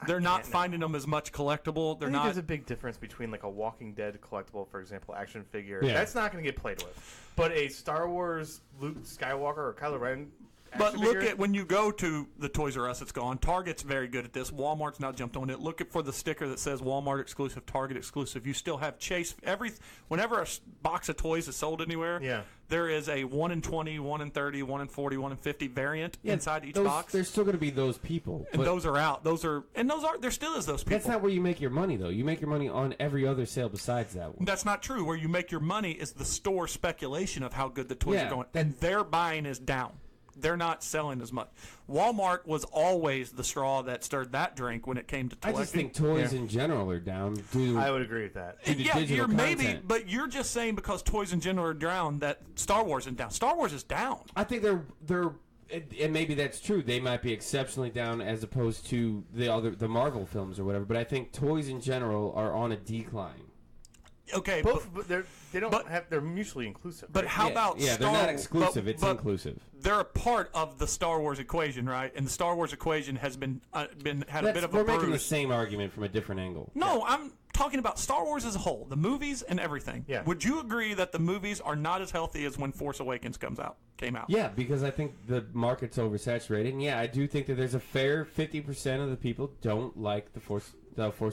They're not finding them as much collectible. I think there's a big difference between like a Walking Dead collectible, for example, action figure. Yeah. That's not going to get played with. But a Star Wars Luke Skywalker or Kylo Ren But action look figure. at when you go to the Toys R Us, it's gone. Target's very good at this. Walmart's now jumped on it. Look for the sticker that says Walmart exclusive, Target exclusive. You still have Chase. Whenever a box of toys is sold anywhere, Yeah. there is a 1 in 20, 1 in 30, 1 in 40, 1 in 50 variant inside each box. There's still going to be those people. And those are out. There still is those people. That's not where you make your money, though. You make your money on every other sale besides that one. That's not true. Where you make your money is the store speculation of how good the toys are going. And their buying is down. They're not selling as much. Walmart was always the straw that stirred that drink when it came to toys. I just think toys in general are down. I would agree with that. Yeah, but you're just saying because toys in general are down that Star Wars is down. Star Wars is down. I think they're and maybe that's true. They might be exceptionally down as opposed to the Marvel films or whatever. But I think toys in general are on a decline. Okay, but they're mutually inclusive. But right? how about Star they're not exclusive. It's inclusive. They're a part of the Star Wars equation, right? And the Star Wars equation has had a bit of a We're bruise. making the same argument from a different angle. No, I'm talking about Star Wars as a whole, the movies and everything. Yeah. Would you agree that the movies are not as healthy as when Force Awakens came out? Yeah, because I think the market's oversaturated. And yeah, I do think that there's a fair 50% of the people don't like the Force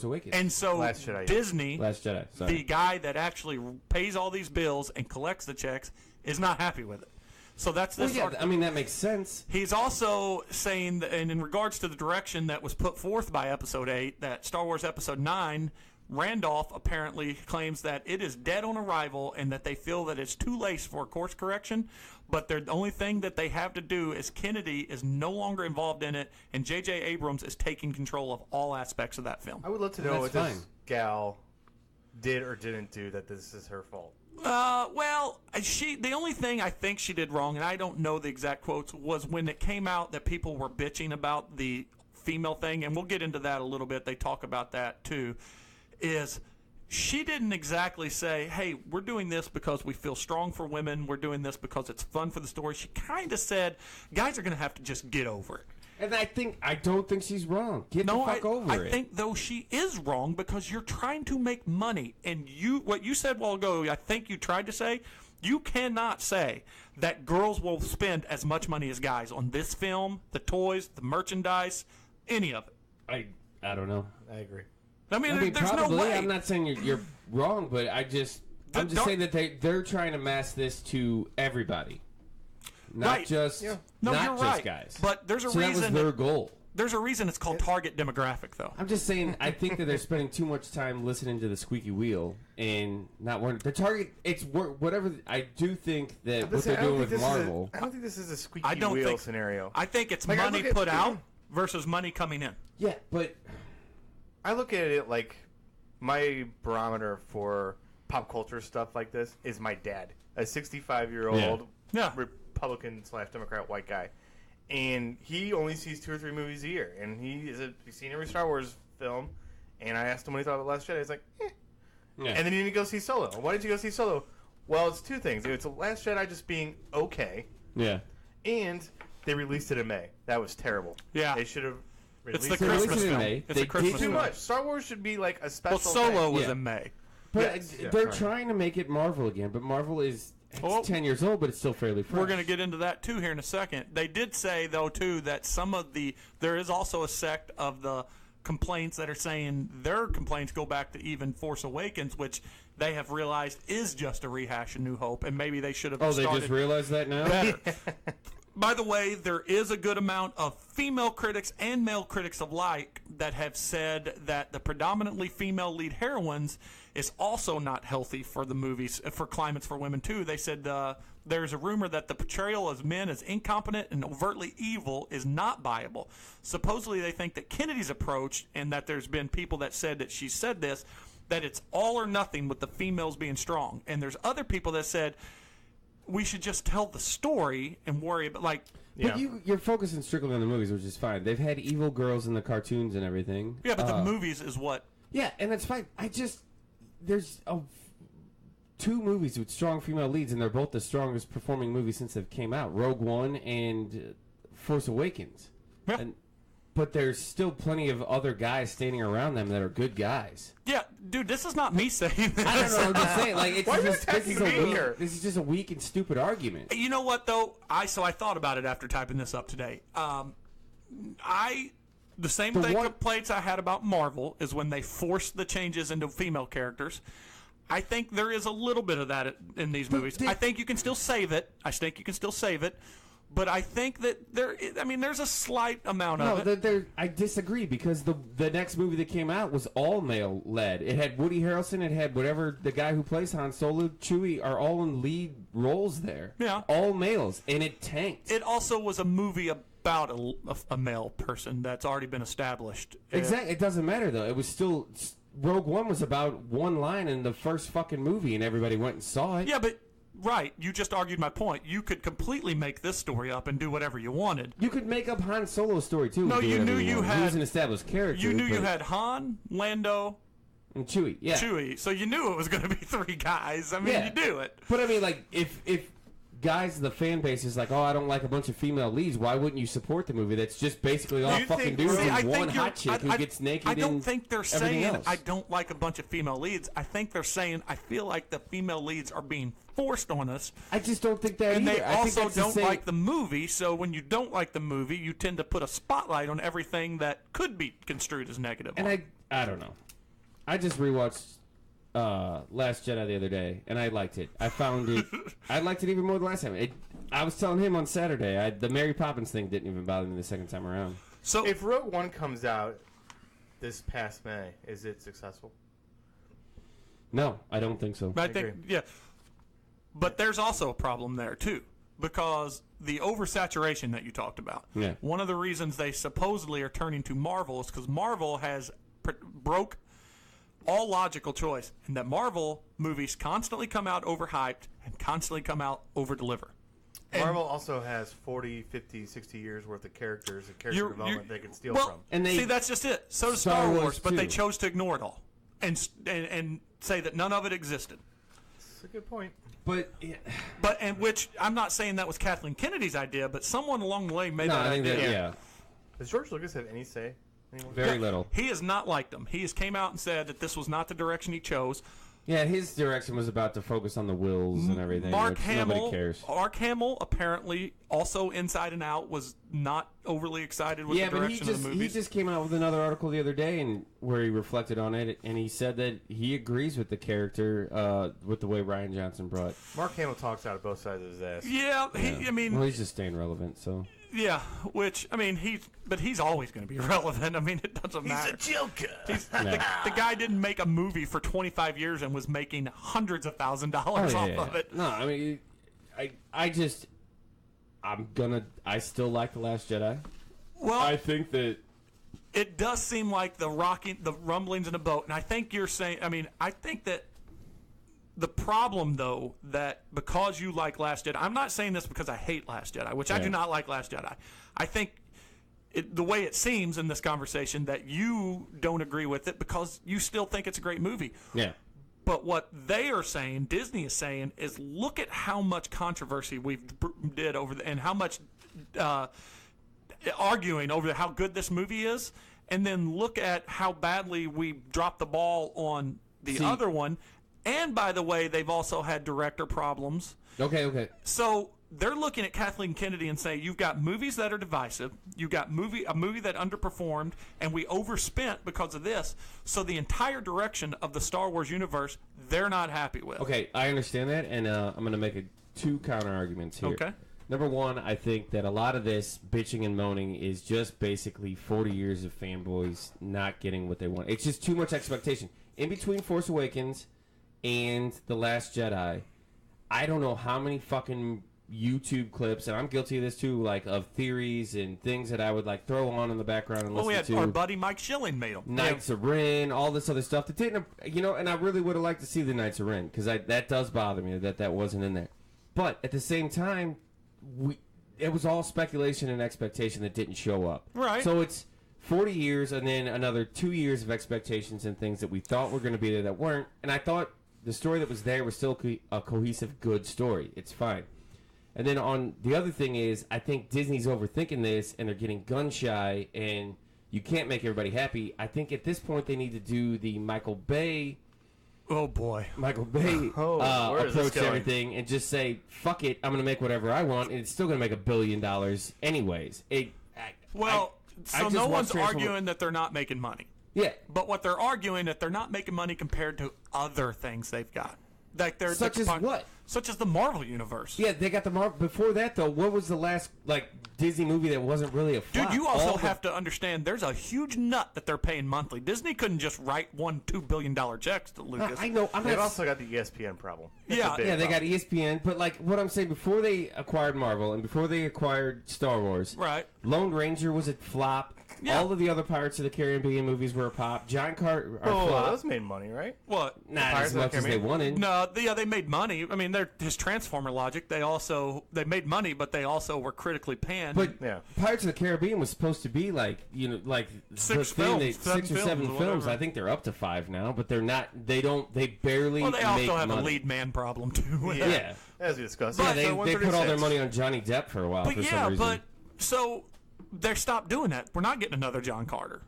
Awakens. And so Last Jedi. Disney, Last Jedi, sorry. the guy that actually pays all these bills and collects the checks, is not happy with it. So that's this. Well, yeah, I mean, that makes sense. He's also saying, that, and in regards to the direction that was put forth by Episode 8, that Star Wars Episode 9, Randolph apparently claims that it is dead on arrival and that they feel that it's too late for a course correction, but the only thing that they have to do is Kennedy is no longer involved in it, and J.J. Abrams is taking control of all aspects of that film. I would love to know what this gal did or didn't do that this is her fault. Well, the only thing I think she did wrong, and I don't know the exact quotes, was when it came out that people were bitching about the female thing, and we'll get into that a little bit. They talk about that too, is she didn't exactly say, hey, we're doing this because we feel strong for women. We're doing this because it's fun for the story. She kind of said, guys are going to have to just get over it. And I don't think she's wrong. Get the fuck over it. I think, though, she is wrong because you're trying to make money. And what you said a while ago, I think you tried to say, you cannot say that girls will spend as much money as guys on this film, the toys, the merchandise, any of it. I don't know. I agree. I mean there's probably, no way. I'm not saying you're wrong, but I'm just saying that they're trying to mass this to everybody. Not just guys. But there's a reason that was their goal. There's a reason it's called target demographic, though. I'm just saying, I think that they're spending too much time listening to the squeaky wheel and not worrying. The target, it's whatever. I do think that what they're doing with Marvel. I don't think this is a squeaky wheel scenario. I think it's money put out versus money coming in. Yeah, but I look at it like my barometer for pop culture stuff like this is my dad, a 65-year-old Republican/Democrat white guy. And he only sees 2 or 3 movies a year. And he's seen every Star Wars film. And I asked him what he thought of The Last Jedi. He's like, eh. Yeah. And then he didn't go see Solo. Why did you go see Solo? Well, it's 2 things. It's The Last Jedi just being okay. Yeah. And they released it in May. That was terrible. Yeah. They should have released it's the Christmas film. It's a Christmas film. Too much. Star Wars should be like a special Well, Solo thing. was in May. But they're trying to make it Marvel again. But Marvel is... It's 10 years old, but it's still fairly fresh. We're going to get into that, too, here in a second. They did say, though, too, that there is also a sect of the complaints that are saying their complaints go back to even Force Awakens, which they have realized is just a rehash of New Hope, and maybe they should have started they just realized that now? better. By the way, there is a good amount of female critics and male critics alike that have said that the predominantly female lead heroines is also not healthy for the movies, for climates for women, too. They said there's a rumor that the portrayal of men as incompetent and overtly evil is not viable. Supposedly, they think that Kennedy's approach, and that there's been people that said that she said this, that it's all or nothing with the females being strong. And there's other people that said we should just tell the story and worry about, like... But you're focusing strictly on the movies, which is fine. They've had evil girls in the cartoons and everything. Yeah, but the movies is what... Yeah, and that's fine. There's 2 movies with strong female leads, and they're both the strongest performing movies since they've came out. Rogue One and Force Awakens. Yeah. but there's still plenty of other guys standing around them that are good guys. Yeah, dude, this is not me saying this. I don't know. I'm just saying, like, it's Why are you just this attacking me here? is just a weak and stupid argument. You know what though? I thought about it after typing this up today. The same complaints I had about Marvel is when they forced the changes into female characters. I think there is a little bit of that in these movies. I think you can still save it. But I think that there's a slight amount of it. I disagree because the next movie that came out was all male led. It had Woody Harrelson. It had whatever the guy who plays Han Solo, Chewie are all in lead roles there. Yeah, all males, and it tanked. It also was a movie about a male person that's already been established. Exactly. It doesn't matter though. It was still Rogue One was about one line in the first fucking movie, and everybody went and saw it. Yeah, but. Right, you just argued my point. You could completely make this story up and do whatever you wanted. You could make up Han Solo's story too. No, you knew you had. He was an established character. You knew you had Han, Lando, and Chewie. Yeah, Chewie. So you knew it was going to be three guys. I mean, you knew it. But I mean, like, if guys, the fan base is like, oh, I don't like a bunch of female leads, why wouldn't you support the movie that's just basically all fucking dudes and one hot chick who gets naked? I don't think they're saying else. I don't like a bunch of female leads. I think they're saying I feel like the female leads are being forced on us. I just don't think that and either. They also don't like the movie, so when you don't like the movie, you tend to put a spotlight on everything that could be construed as negative. And I don't know. I just rewatched Last Jedi the other day, and I liked it. I found it. I liked it even more the last time. I was telling him on Saturday, the Mary Poppins thing didn't even bother me the second time around. So if Rogue One comes out this past May, is it successful? No, I don't think so. I think, yeah. But there's also a problem there, too, because the oversaturation that you talked about. Yeah. One of the reasons they supposedly are turning to Marvel is because Marvel has broke all logical choice, and that Marvel movies constantly come out overhyped and constantly come out over-deliver. Marvel also has 40, 50, 60 years worth of characters and character development they can steal from. And see, that's just it. So does Star Wars, but they chose to ignore it all and say that none of it existed. That's a good point. But which I'm not saying that was Kathleen Kennedy's idea, but someone along the way made that idea. Yeah. Does George Lucas have any say anymore? Very little. He has not liked them. He has came out and said that this was not the direction he chose. Yeah, his direction was about to focus on the wills and everything. Mark Nobody cares. Mark Hamill apparently also Inside and Out was not overly excited with the direction of the movies. He just came out with another article the other day and where he reflected on it, and he said that he agrees with the character with the way Rian Johnson brought. Mark Hamill talks out of both sides of his ass. Yeah, I mean, well, he's just staying relevant, so. Yeah, which I mean, he's always going to be relevant. I mean, it doesn't matter. He's a joker. The guy didn't make a movie for 25 years and was making hundreds of $1,000s off of it. No, I mean, I still like The Last Jedi. Well, I think that it does seem like the rumblings in the boat, and I think you're saying. I mean, I think that. The problem, though, that because you like Last Jedi, I'm not saying this because I hate Last Jedi, which I do not like Last Jedi. I think the way it seems in this conversation that you don't agree with it because you still think it's a great movie. Yeah. But what they are saying, Disney is saying, is look at how much controversy we've did over and how much arguing over how good this movie is, and then look at how badly we dropped the ball on the other one. And, by the way, they've also had director problems. Okay. So they're looking at Kathleen Kennedy and saying, you've got movies that are divisive, you've got a movie that underperformed, and we overspent because of this. So the entire direction of the Star Wars universe, they're not happy with. Okay, I understand that, and I'm going to make two counter-arguments here. Okay. Number one, I think that a lot of this bitching and moaning is just basically 40 years of fanboys not getting what they want. It's just too much expectation. In between Force Awakens and The Last Jedi, I don't know how many fucking YouTube clips, and I'm guilty of this too, like of theories and things that I would like throw on in the background and listen to. Well, we had our buddy Mike Schilling made them. Knights of Ren, all this other stuff that didn't, and I really would have liked to see the Knights of Ren because that does bother me that wasn't in there. But at the same time, it was all speculation and expectation that didn't show up. Right. So it's 40 years and then another 2 years of expectations and things that we thought were going to be there that weren't. And I thought the story that was there was still a cohesive, good story. It's fine. And then on the other thing is, I think Disney's overthinking this, and they're getting gun shy, and You can't make everybody happy. I think at this point they need to do the Michael Bay Oh boy. where is this approach to going? everything and just say, fuck it, I'm going to make whatever I want, and it's still going to make $1 billion anyways. So no one's arguing that they're not making money. Yeah. But what they're arguing that they're not making money compared to other things they've got. Like they're Such as what? Such as the Marvel universe. Yeah, they got the Marvel. Before that, though, what was the last Disney movie that wasn't really a flop? Dude, you also have to understand there's a huge nut that they're paying monthly. Disney couldn't just write $2 billion checks to Lucas. I know. They've also got the ESPN problem. Yeah, they got ESPN, but what I'm saying, before they acquired Marvel and before they acquired Star Wars, right? Lone Ranger was a flop. Yeah. All of the other Pirates of the Caribbean movies were a pop. Giant Carter are flop. Those made money, right? What? Not as much as they wanted. No, they made money. I mean, they're his Transformer logic. They made money, but they also were critically panned. But Pirates of the Caribbean was supposed to be six or seven or films. whatever. I think they're up to 5 now, but they're not. They barely. Well, they also have money. a lead man problem too. Yeah. As we discussed. Yeah, they put all their money on Johnny Depp for a while. But for some reason. so they stopped doing that. We're not getting another John Carter.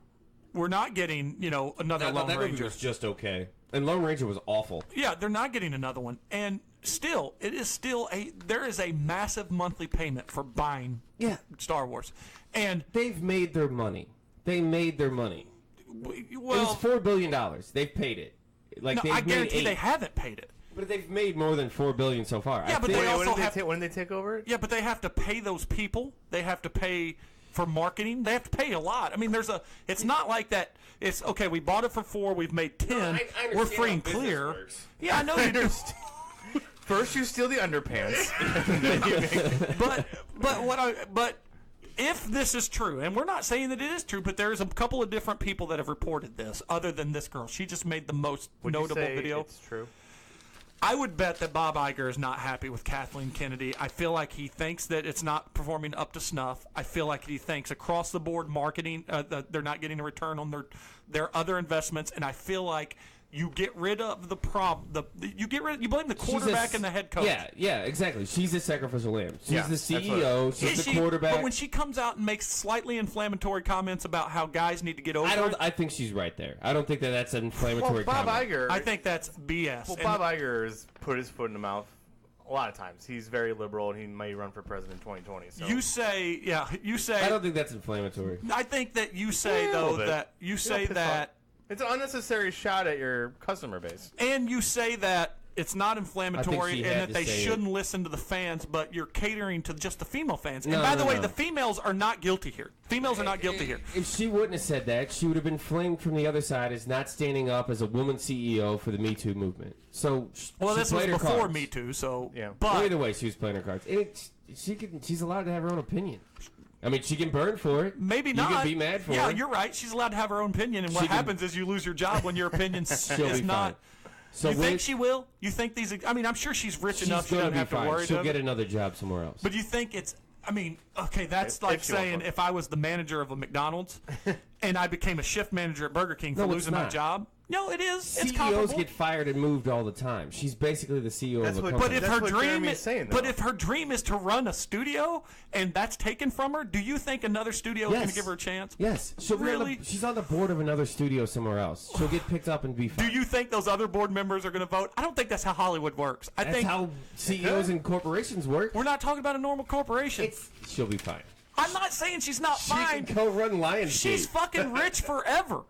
We're not getting another Lone that movie Ranger. was just okay, and Lone Ranger was awful. Yeah, they're not getting another one, and still, there is a massive monthly payment for buying Star Wars, and they've made their money. They made their money. Well, it was $4 billion. They've paid it. I guarantee they haven't paid it. But they've made more than $4 billion so far. Yeah, but they also when did they take over? Yeah, but they have to pay those people. They have to pay for marketing. They have to pay a lot. I mean, it's not like that. It's okay. We bought it for 4. We've made 10. I We're free and clear. Works. Yeah, I know you do. First, you steal the underpants. But if this is true, and we're not saying that it is true, but there's a couple of different people that have reported this, other than this girl. She just made the most notable video. It's true. I would bet that Bob Iger is not happy with Kathleen Kennedy. I feel like he thinks that it's not performing up to snuff. I feel like he thinks across the board marketing, they're not getting a return on their other investments, and I feel like you get rid of the problem. You blame the quarterback and the head coach. Yeah, exactly. She's a sacrificial lamb. She's the CEO. She's the she, quarterback. But when she comes out and makes slightly inflammatory comments about how guys need to get over it, I think she's right there. I don't think that's an inflammatory Bob comment. Iger. I think that's BS. Well, Bob Iger has put his foot in the mouth a lot of times. He's very liberal, and he may run for president in 2020. So. You say. I don't think that's inflammatory. I think that you say that. It's an unnecessary shot at your customer base. And you say that it's not inflammatory and that they shouldn't listen to the fans, but you're catering to just the female fans. And by the way, the females are not guilty here. Females are not guilty here. If she wouldn't have said that, she would have been flamed from the other side as not standing up as a woman CEO for the Me Too movement. So, this was before cards. Me Too, so yeah. But well, either way, she was playing her cards. She's allowed to have her own opinion. I mean, she can burn for it. Maybe not. You can be mad for it. Yeah, you're right. She's allowed to have her own opinion, and what happens is you lose your job when your opinion is not. So you think she will? You think these? I mean, I'm sure she's rich enough. She doesn't have to worry. She'll get another job somewhere else. But you think it's? I mean, okay, that's like saying if I was the manager of a McDonald's and I became a shift manager at Burger King for losing my job. No, it is. CEOs get fired and moved all the time. She's basically the CEO of a company. But if her dream is to run a studio and that's taken from her, do you think another studio is going to give her a chance? Yes. She's on the board of another studio somewhere else. She'll get picked up and be fired. Do you think those other board members are going to vote? I don't think that's how Hollywood works. That's how CEOs and corporations work. We're not talking about a normal corporation. She'll be fine. I'm not saying she's not fine. She can go run Lionsgate. She's fucking rich forever.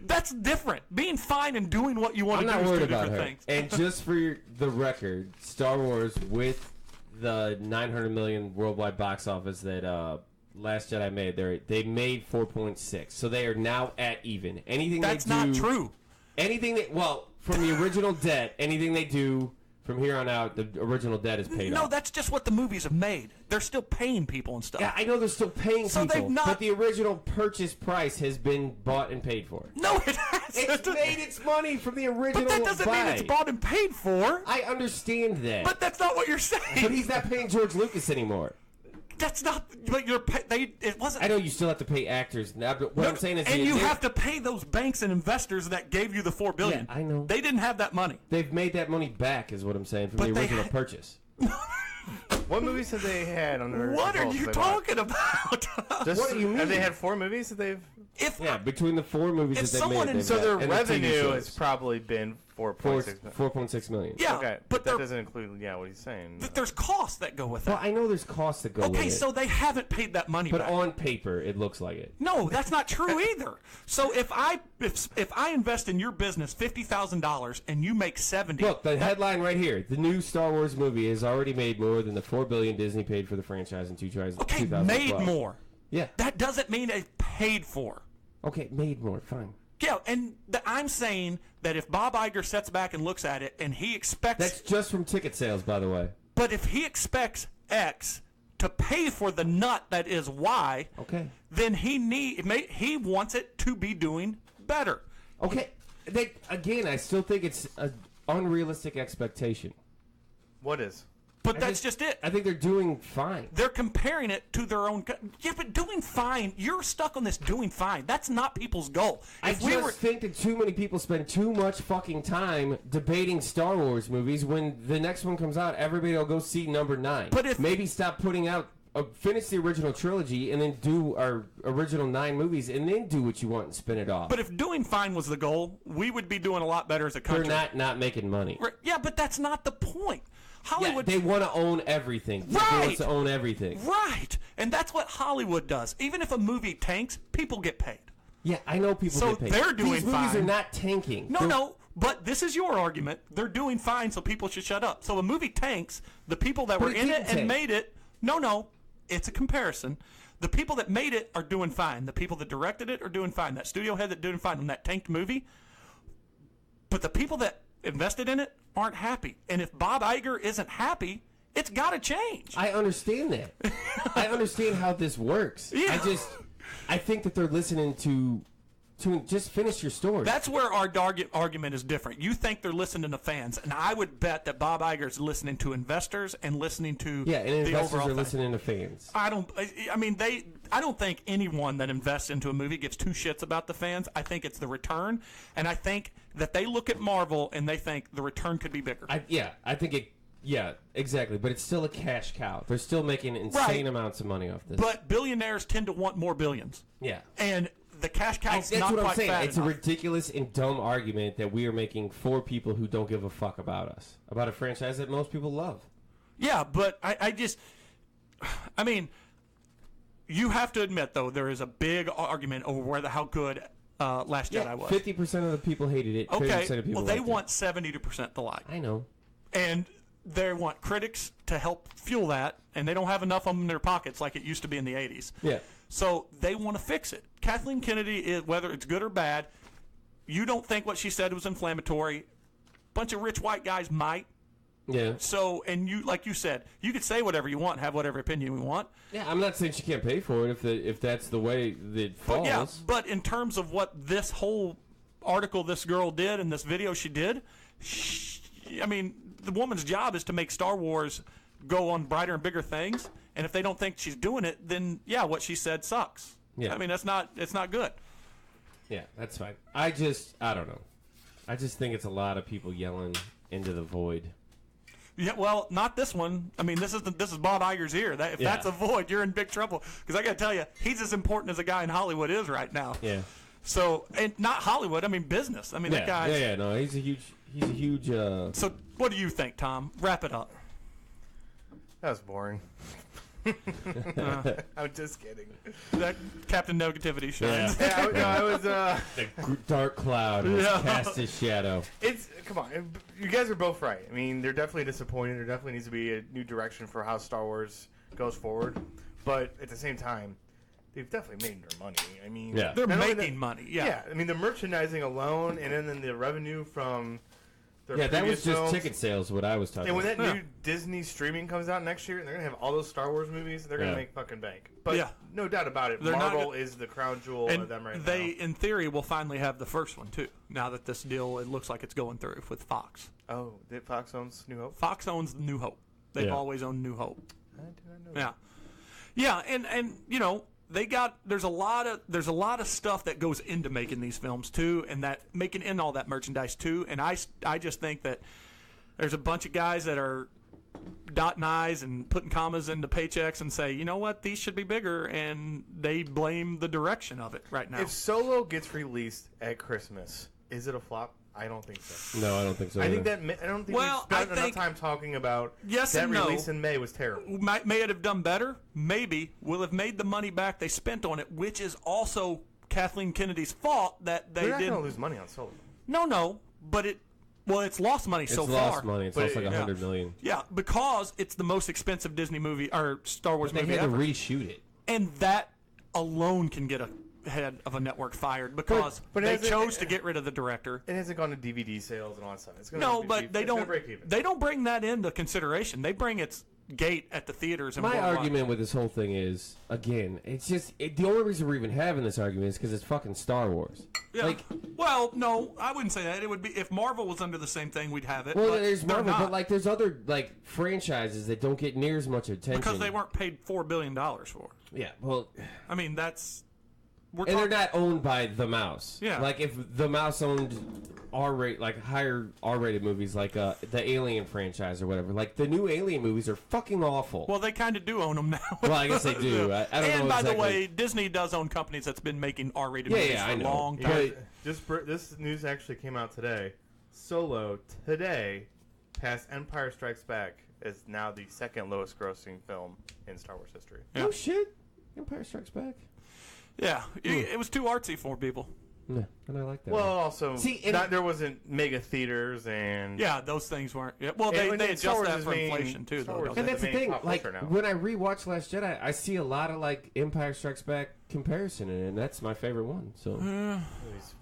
That's different. Being fine and doing what you want to do is two different things. And just for the record, Star Wars with the $900 million worldwide box office that Last Jedi made, they made 4.6, so they are now at even. That's not true. From the original debt, anything they do from here on out, the original debt is paid off. No, that's just what the movies have made. They're still paying people and stuff. Yeah, I know they're still paying people, but the original purchase price has been bought and paid for. No, it hasn't. It's made its money from the original. But that doesn't mean it's bought and paid for. I understand that. But that's not what you're saying. But he's not paying George Lucas anymore. That's not. But it wasn't. I know you still have to pay actors now, but what I'm saying is, and you have to pay those banks and investors that gave you the $4 billion. Yeah, I know. They didn't have that money. They've made that money back, is what I'm saying, from the original purchase. What movies have they had on their? What are you talking about? What do you mean? Have they had 4 movies that they've between the 4 movies if that they someone made, So their and the TV revenue shows. has probably been 4.6 million. 4.6 million. Yeah, Okay, but that doesn't include what he's saying. there's costs that go with Well, that. I know there's costs that go with Okay, it. so they haven't paid that money But back. on paper, it looks like it. No, that's not true either. So if I invest in your business $50,000 and you make 70, Look, the headline right here: the new Star Wars movie has already made more than the $4 billion Disney paid for the franchise in 2012. okay, made more. Yeah. That doesn't mean it's paid for. Okay, made more. Fine. Yeah, and I'm saying that if Bob Iger sits back and looks at it and he expects, That's just from ticket sales, by the way. but if he expects X to pay for the nut that is Y, Okay. then he wants it to be doing better. Okay. Again, I still think it's an unrealistic expectation. What is? But that's just it. I think they're doing fine. They're comparing it to their own. Yeah, but doing fine. You're stuck on this doing fine. That's not people's goal. I just think that too many people spend too much fucking time debating Star Wars movies. When the next one comes out, everybody will go see number 9. But maybe stop putting out, finish the original trilogy, and then do our original 9 movies, and then do what you want and spin it off. But if doing fine was the goal, we would be doing a lot better as a country. They're not making money. Right. Yeah, but that's not the point. Hollywood. Yeah, they want to own everything. Right. They want to own everything. Right. And that's what Hollywood does. Even if a movie tanks, people get paid. Yeah, I know people So get paid. they're doing These movies fine. are not tanking. No. But this is your argument. They're doing fine, so people should shut up. So a movie tanks. The people that But were it in it didn't and tank. made it. No. It's a comparison. The people that made it are doing fine. The people that directed it are doing fine. That studio head that doing fine on that tanked movie. But the people that invested in it aren't happy. And if Bob Iger isn't happy, it's got to change. I understand that. I understand how this works. Yeah. I think that they're listening to just finish your story. That's where our argument is different. You think they're listening to fans, and I would bet that Bob Iger is listening to investors and listening to and the investors overall are thing. listening to fans. I don't think anyone that invests into a movie gives two shits about the fans. I think it's the return, and I think that they look at Marvel and they think the return could be bigger. I think it. Yeah, exactly. But it's still a cash cow. They're still making insane amounts of money off this. But billionaires tend to want more billions. Yeah. And the cash cow's That's not what I'm quite saying. fat It's enough. a ridiculous and dumb argument that we are making for people who don't give a fuck about us, about a franchise that most people love. Yeah, but I mean, you have to admit, though, there is a big argument over how good Last Jedi was. 50% of the people hated it. 50% Okay, of people well, they liked want 70% to like. it. I know. And they want critics to help fuel that, and they don't have enough of them in their pockets like it used to be in the 80s. Yeah. So they want to fix it. Kathleen Kennedy, whether it's good or bad, you don't think what she said was inflammatory. Bunch of rich white guys might. Yeah. So, and you, like you said, you could say whatever you want, have whatever opinion you want. Yeah, I'm not saying she can't pay for it if that's the way that it falls. But yeah, but in terms of what this whole article this girl did and this video she did, I mean, the woman's job is to make Star Wars go on brighter and bigger things. And if they don't think she's doing it, then yeah, what she said sucks. Yeah. I mean, it's not good. Yeah, that's fine. I don't know. I just think it's a lot of people yelling into the void. Yeah, well, not this one. I mean, this is Bob Iger's ear. If that's a void, you're in big trouble. Because I got to tell you, he's as important as a guy in Hollywood is right now. Yeah. So, and not Hollywood. I mean, business. I mean, that guy. Yeah. No, he's a huge. So, what do you think, Tom? Wrap it up. That was boring. I'm just kidding. That Captain Negativity shines. Yeah. I was. The dark cloud has cast his shadow. Come on, you guys are both right. I mean, they're definitely disappointed. There definitely needs to be a new direction for how Star Wars goes forward. But at the same time, they've definitely made their money. I mean, They're making money. Yeah. I mean, the merchandising alone, and then the revenue from their That was previous just films. ticket sales. What I was talking And when about. that new Disney streaming comes out next year, and they're gonna have all those Star Wars movies, they're gonna make fucking bank. But no doubt about it, They're not Marvel is the crown jewel And of them right they, now. in theory, will finally have the first one too. Now that this deal, it looks like it's going through with Fox. Oh, did Fox owns New Hope? Fox owns New Hope. They've always owned New Hope. I did not know. Yeah, and you know there's a lot of stuff that goes into making these films too, and that making in all that merchandise too. And I just think that there's a bunch of guys that are dotting I's and putting commas into paychecks and say, you know what, these should be bigger, and they blame the direction of it right now. If Solo gets released at Christmas, is it a flop? I don't think so. No, I don't think so. I either. think I don't think we spent enough time talking about that release in May was terrible. May it have done better? Maybe. Will have made the money back they spent on it, which is also Kathleen Kennedy's fault that they They're not didn't. going to lose money on Solo. No, but it's lost money so far. It's lost money. It's lost like $100 million. Yeah, because it's the most expensive Disney movie or Star Wars movie ever. They had to reshoot it, and that alone can get a head of a network fired because they chose to get rid of the director. It hasn't gone to DVD sales and all that stuff. It's They don't bring that into consideration. They bring its gate at the theaters. And my argument with this whole thing is, again, it's just the only reason we're even having this argument is because it's fucking Star Wars. Yeah. Well, no, I wouldn't say that. It would be if Marvel was under the same thing, we'd have it. Well, there's Marvel, but there's other franchises that don't get near as much attention because they weren't paid $4 billion for. Yeah, well, I mean that's. They're not owned by the Mouse. Yeah. Like if the Mouse owned higher R-rated movies like the Alien franchise or whatever. Like the new Alien movies are fucking awful. Well, they kind of do own them now. Well, I guess they do. I don't know. And by exactly. the way, Disney does own companies that's been making R-rated movies for a long time. This news actually came out today. Solo today passed Empire Strikes Back as now the second lowest grossing film in Star Wars history. Yeah. Oh shit! Empire Strikes Back. Yeah, it was too artsy for people. Yeah, and I like that. Well, also, there wasn't mega theaters and those things weren't. Yeah, well, they adjust that for inflation too, though. And that's the thing. Like when I rewatch Last Jedi, I see a lot of like Empire Strikes Back comparison in it, and that's my favorite one. So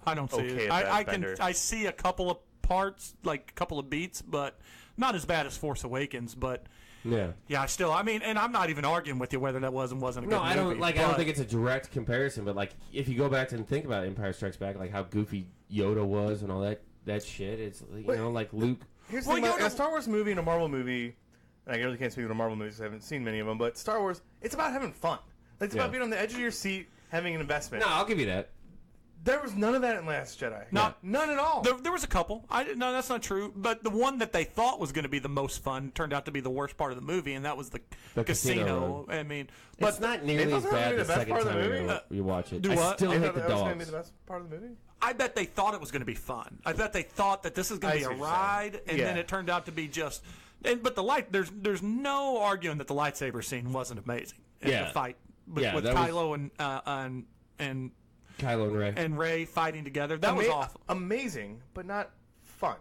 I don't see it. I see a couple of parts, like a couple of beats, but not as bad as Force Awakens, but. Yeah, and I'm not even arguing with you whether that was and wasn't a good movie. I don't think it's a direct comparison, but like if you go back and think about Empire Strikes Back, like how goofy Yoda was and all that shit, it's like Luke. Here's the thing about a Star Wars movie and a Marvel movie, and I really can't speak to Marvel movies, I haven't seen many of them, but Star Wars, it's about having fun. Like it's about being on the edge of your seat, having an investment. No, I'll give you that. There was none of that in Last Jedi. None at all. There was a couple. No, that's not true. But the one that they thought was going to be the most fun turned out to be the worst part of the movie, and that was the casino. I mean, but it's not nearly as bad the second time you watch it. I still hate the dogs. That was going to be the best part of the movie? I bet they thought it was going to be fun. I bet they thought that this is going to be a ride, and then it turned out to be just. But there's no arguing that the lightsaber scene wasn't amazing. The fight with Kylo and Kylo and Rey fighting together. That was awesome. Amazing, but not fun.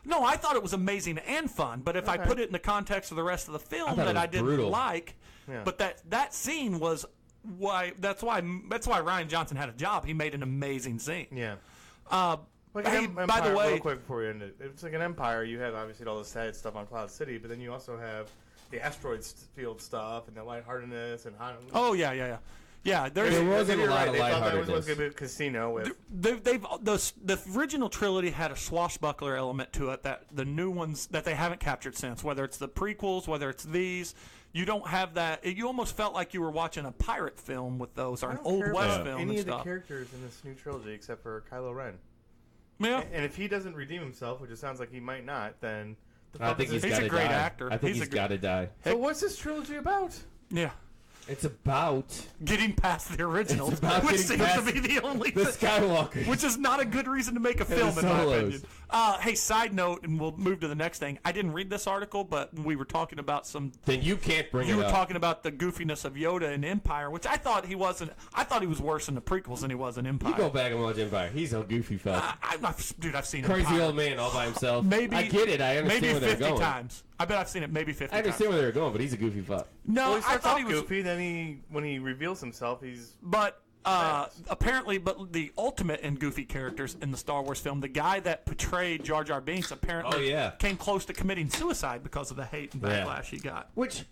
No, I thought it was amazing and fun, but if I put it in the context of the rest of the film that I didn't like, but that scene was that's why Rian Johnson had a job. He made an amazing scene. Yeah. Empire, by the way, real quick before we end it, it's like an Empire. You have obviously all the sad stuff on Cloud City, but then you also have the asteroid field stuff and the lightheartedness and how. Oh yeah. Yeah, there wasn't a lot of lightheartedness. It was going to be a casino with. The original trilogy had a swashbuckler element to it that the new ones that they haven't captured since. Whether it's the prequels, whether it's these, you don't have that. You almost felt like you were watching a pirate film with those, or an old west film. Any and of the characters in this new trilogy except for Kylo Ren. Yeah, and if he doesn't redeem himself, which it sounds like he might not, then I think he's a great actor. I think he's got to die. So what's this trilogy about? Yeah. It's about getting past the originals, which seems to be the only the Skywalker, which is not a good reason to make a film, in my opinion. Hey, side note, and we'll move to the next thing. I didn't read this article, but we were talking about some. Then you can't bring it up. You were talking about the goofiness of Yoda in Empire, which I thought he wasn't. I thought he was worse in the prequels than he was in Empire. You go back and watch Empire. He's a goofy fuck. Dude, I've seen crazy Empire. Old man all by himself. Maybe I get it. I understand maybe where they're 50 going. times. I bet I've seen it maybe 50 times. I understand where they're going, but he's a goofy fuck. No, I thought he was goofy. Then when he reveals himself, he's. But apparently, the ultimate in goofy characters in the Star Wars film, the guy that portrayed Jar Jar Binks apparently came close to committing suicide because of the hate and backlash he got. Which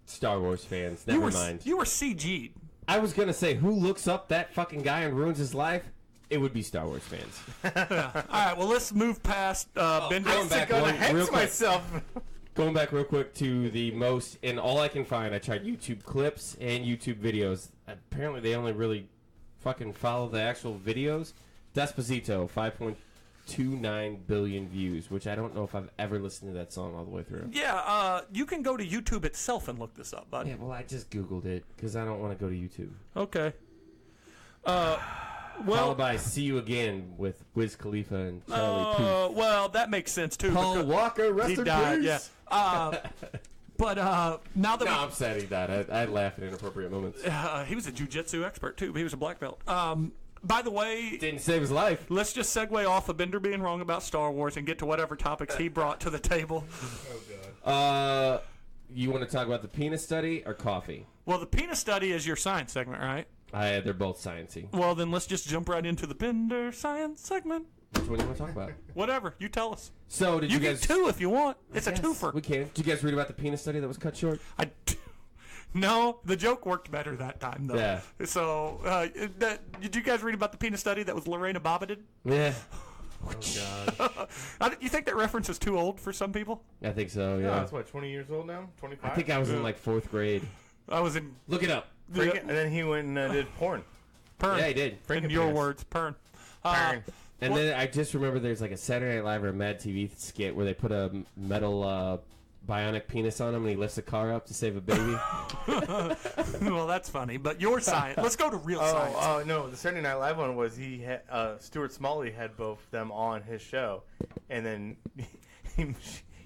Star Wars fans? Never mind. You were CG'd. I was gonna say, who looks up that fucking guy and ruins his life? It would be Star Wars fans. All right, well, let's move past Ben. Going back real quick. Going back real quick to the most, and all I can find, I tried YouTube clips and YouTube videos. Apparently, they only really fucking follow the actual videos. Despacito, 1.29 billion views, which I don't know if I've ever listened to that song all the way through. Yeah, you can go to YouTube itself and look this up, bud. Yeah, well, I just Googled it because I don't want to go to YouTube. Okay. Followed by See You Again with Wiz Khalifa and Charlie Puth. Well, that makes sense, too. Paul Walker, rest he in died, peace. yeah. But now that I'm sad he died. I laugh at inappropriate moments. he was a jiu-jitsu expert, too. He was a black belt. By the way... Didn't save his life. Let's just segue off of Bender being wrong about Star Wars and get to whatever topics he brought to the table. Oh, God. You want to talk about the penis study or coffee? Well, the penis study is your science segment, right? They're both sciencey. Well, then let's just jump right into the Bender science segment. Which one do you want to talk about? Whatever. You tell us. So, did You you guys... get two if you want. It's a Yes, twofer. We can. Did you guys read about the penis study that was cut short? No, the joke worked better that time, though. Yeah. So, did you guys read about the penis study that was Lorena Bobbitt? Yeah. Oh, God. You think that reference is too old for some people? I think so, Yeah, yeah. that's what, 20 years old now? 25? I think I was in like 4th grade. I was in Look it up. And then he went and did porn. Pern. Yeah, he did. In your words, Pern. Pern. And then I just remember there's like a Saturday Night Live or a Mad TV skit where they put a metal bionic penis on him and he lifts a car up to save a baby. Well, that's funny. But your science. Let's go to real science. Oh, no. The Saturday Night Live one was he had, Stuart Smalley had both them on his show. And then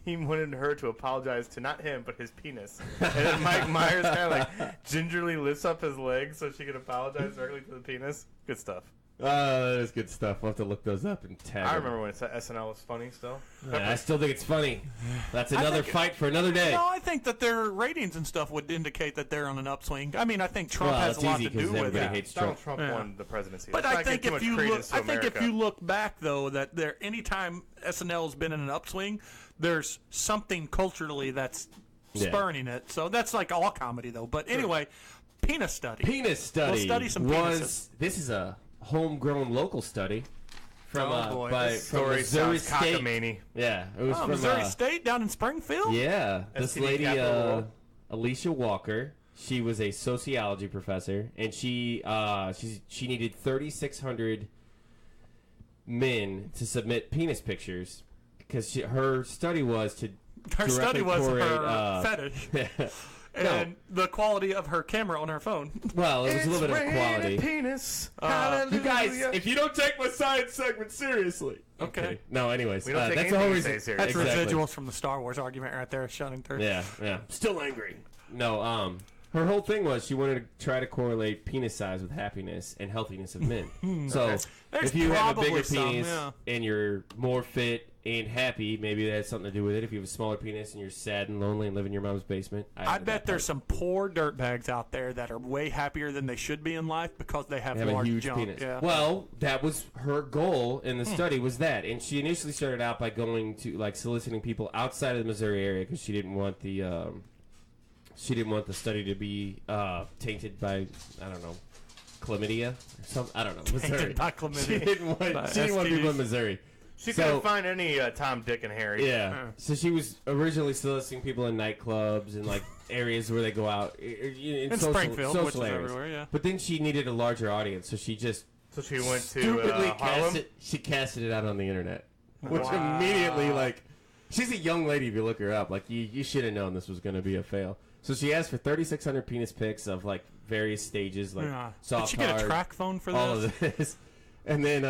he wanted her to apologize to not him, but his penis. And then Mike Myers kind of like gingerly lifts up his legs so she could apologize directly to the penis. Good stuff. That is good stuff. We'll have to look those up and tag I them. remember when SNL was funny still. Yeah, I still think it's funny. That's another fight for another day. No, I think that their ratings and stuff would indicate that they're on an upswing. I mean, I think Trump Well, has it's a lot easy to do 'cause with everybody it. hates Donald Trump. Trump Yeah. won the presidency. But Let's I not think give too if much you credence look, to I think if America. you look back though, that there anytime SNL's been in an upswing, there's something culturally that's Yeah. spurning it. So that's like all comedy though. But anyway, penis study. Penis study. We'll study some penises. This is a homegrown local study from boy, from This story Missouri sounds State. cockamamie. Yeah, it was Oh, from Missouri State down in Springfield. Yeah, this STD lady, capital of the world. Alicia Walker. She was a sociology professor, and she needed 3,600 men to submit penis pictures because her study was to Her study directly was correlate, her fetish and the quality of her camera on her phone. Well, it was a little bit of quality. Penis. You guys, if you don't take my science segment seriously. Okay. No, anyways, We don't take that's the whole anything you reason. say That's seriously. residuals from the Star Wars argument right there, shutting through. Yeah, yeah. Still angry. No, her whole thing was she wanted to try to correlate penis size with happiness and healthiness of men. So There's if you have a probably bigger some, penis yeah. and you're more fit and happy, maybe that has something to do with it. If you have a smaller penis and you're sad and lonely and live in your mom's basement, I bet there's some poor dirtbags out there that are way happier than they should be in life because they have have a large huge junk. penis. Yeah. Well, that was her goal in the study was that, and she initially started out by going to like soliciting people outside of the Missouri area because she didn't want the study to be tainted by I don't know chlamydia or something. I don't know. Missouri. Tainted by chlamydia. She didn't want By people in STDs. Missouri. She So- couldn't find any Tom, Dick, and Harry. Yeah. So she was originally soliciting people in nightclubs and like areas where they go out in social, Springfield, social which is areas. everywhere, yeah. But then she needed a larger audience, so she just So she went to stupidly Harlem. casted it out on the internet, which Wow. immediately like she's a young lady. If you look her up, like you should have known this was going to be a fail. So she asked for 3,600 penis pics of like various stages, like Yeah. soft Did she get hard, a track phone for this? all of this, and then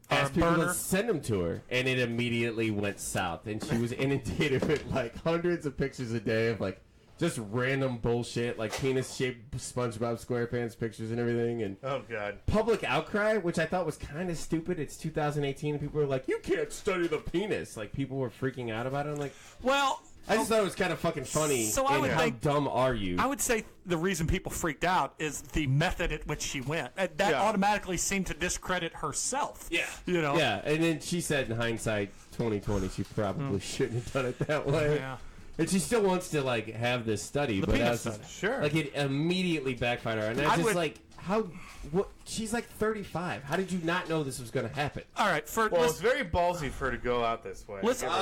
asked people burner? to send them to her, and it immediately went south, and she was inundated with like hundreds of pictures a day of like just random bullshit, like penis-shaped SpongeBob SquarePants pictures and everything, and Oh, God. public outcry, which I thought was kind of stupid. It's 2018, and people were like, "You can't study the penis." Like people were freaking out about it. I'm like, Well, I just thought it was kind of fucking funny. So I and would how think- dumb are you? I would say the reason people freaked out is the method at which she went. That Yeah. automatically seemed to discredit herself. Yeah. You know? Yeah, and then she said in hindsight, 2020, she probably shouldn't have done it that way. Yeah. And she still wants to like have this study, but penis that's study. Sure. like it immediately backfired on her. And I I just would- like how what she's like 35. How did you not know this was going to happen? All right. Well, it's very ballsy for her to go out this way. Let's- Give her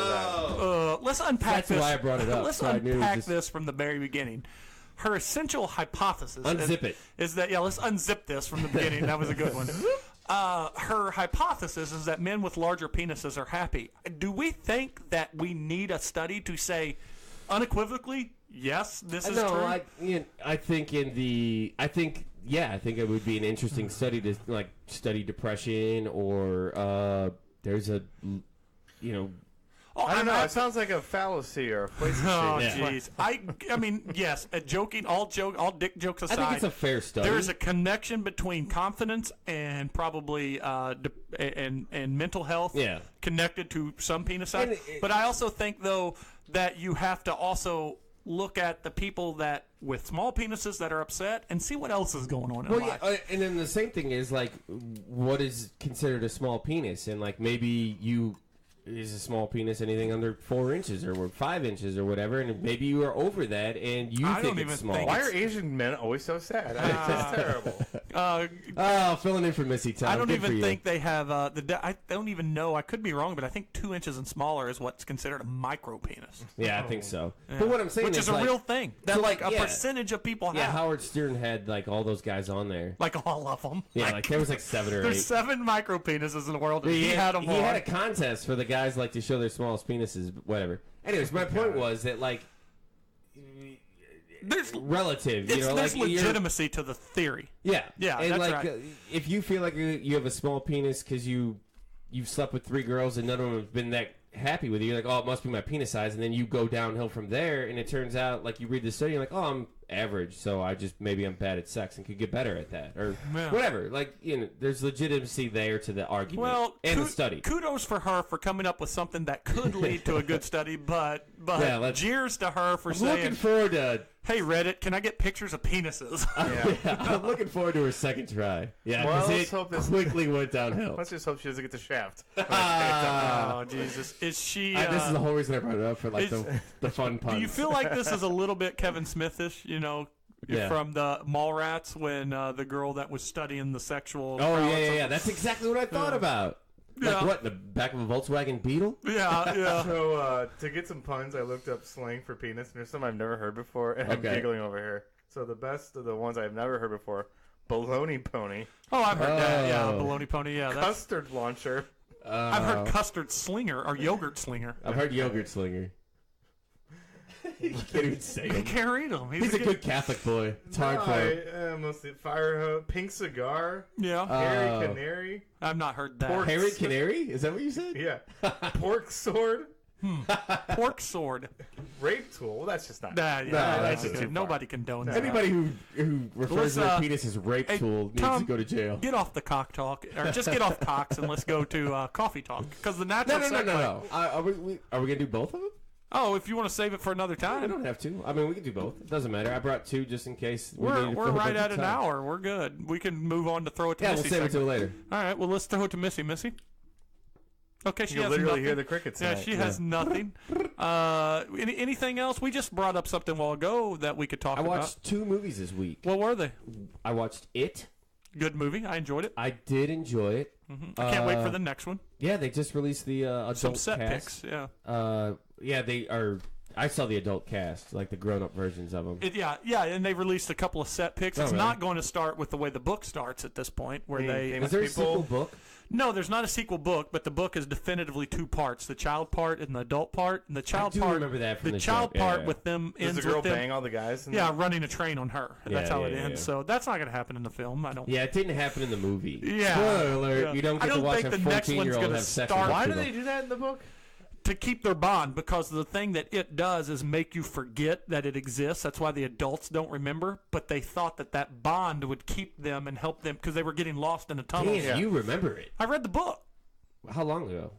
that. let's unpack That's this. why I brought it up, Let's so I knew unpack just- this from the very beginning. Her essential hypothesis Unzip it. is that let's unzip this from the beginning. That was a good one. her hypothesis is that men with larger penises are happy. Do we think that we need a study to say unequivocally, yes, this is true? I think I think it would be an interesting study to study depression or there's a I don't know. It sounds like a fallacy or a fallacy. Oh, jeez. I mean, yes. All dick jokes aside, I think it's a fair study. There is a connection between confidence and probably and mental health. Yeah. Connected to some penis size. But I also think though that you have to also look at the people that with small penises that are upset and see what else is going on in life. Yeah, and then the same thing is what is considered a small penis, and maybe you. Is a small penis anything under 4 inches or 5 inches or whatever, and maybe you are over that and you think it's small. Why are Asian men always so sad? It's terrible. Filling in for Missy Tom. I don't even think they have I don't even know. I could be wrong, but I think 2 inches and smaller is what's considered a micro penis. Yeah, I think so. Yeah. But what I'm saying is a real thing that a percentage of people have. Yeah, Howard Stern had all those guys on there, all of them. Yeah, there was 7 or 8. There's 7 micro penises in the world. And he had them. He had a contest for the guys to show their smallest penises, whatever. Anyways, my point was that there's relative. There's legitimacy to the theory. Yeah, and that's right. If you feel like you have a small penis because you've slept with 3 girls and none of them have been that happy with you, you're like, oh, it must be my penis size, and then you go downhill from there, and it turns out you read the study, you're like, oh, I'm average, so maybe I'm bad at sex and could get better at that, or whatever. There's legitimacy there to the argument and the study. Kudos for her for coming up with something that could lead to a good study, but jeers to her for saying, looking forward to. Hey Reddit, can I get pictures of penises? I'm looking forward to her second try. Yeah, well, let's hope this quickly went downhill. Let's just hope she doesn't get the shaft. Oh Jesus! Is she? This is the whole reason I brought it up for the fun puns. Do you feel like this is a little bit Kevin Smithish? From the Mallrats when the girl that was studying the sexual. Oh yeah. That's exactly what I thought about. What, in the back of a Volkswagen Beetle? Yeah. So, to get some puns, I looked up slang for penis, and there's some I've never heard before, and I'm giggling over here. So, the best of the ones I've never heard before, baloney pony. Oh, I've heard that. Yeah, baloney pony, yeah. Custard launcher. I've heard custard slinger or yogurt slinger. I've heard yogurt slinger. You can't even say it. You can't read them. He's a good Catholic boy. It's hard for him. Mostly fire hose, pink cigar. Yeah. Hairy canary. I've not heard that. Hairy canary? Is that what you said? Yeah. Pork sword. Pork sword. Rape tool. Well, that's just not. That's just nobody condones that. Anybody who refers to their penis as rape tool needs to go to jail. Get off the cock talk, or just get off cocks, and let's go to coffee talk. Because the natural. No. Are we gonna do both of them? Oh, if you want to save it for another time. We don't have to. I mean, we can do both. It doesn't matter. I brought 2 just in case. We're right at an hour. We're good. We can move on to throw it to Missy. Yeah, we'll save it till later. All right, well, let's throw it to Missy. Missy? Okay, she has literally nothing. Hear the crickets. Yeah, she has nothing. Anything else? We just brought up something a while ago that we could talk about. I watched 2 movies this week. What were they? I watched It. Good movie. I enjoyed it. I did enjoy it. Mm-hmm. I can't wait for the next one. Yeah, they just released the adult some set cast. pics. Yeah. Yeah, they are. I saw the adult cast, the grown-up versions of them. And they released a couple of set pics. It's not going to start with the way the book starts at this point, where Is there a sequel book? No, there's not a sequel book, but the book is definitively 2 parts: the child part and the adult part. And the child part, remember that from the child part with them ends with them. Does the girl with bang all the guys? Running a train on her. That's how it ends. So that's not going to happen in the film. I don't. Yeah, it didn't happen in the movie. Yeah. Spoiler alert! Yeah. You don't get to watch a 14-year-old have sex. Why do they do that in the book? To keep their bond, because the thing that it does is make you forget that it exists. That's why the adults don't remember, but they thought that bond would keep them and help them because they were getting lost in a tunnel. Damn, you remember it. I read the book. How long ago?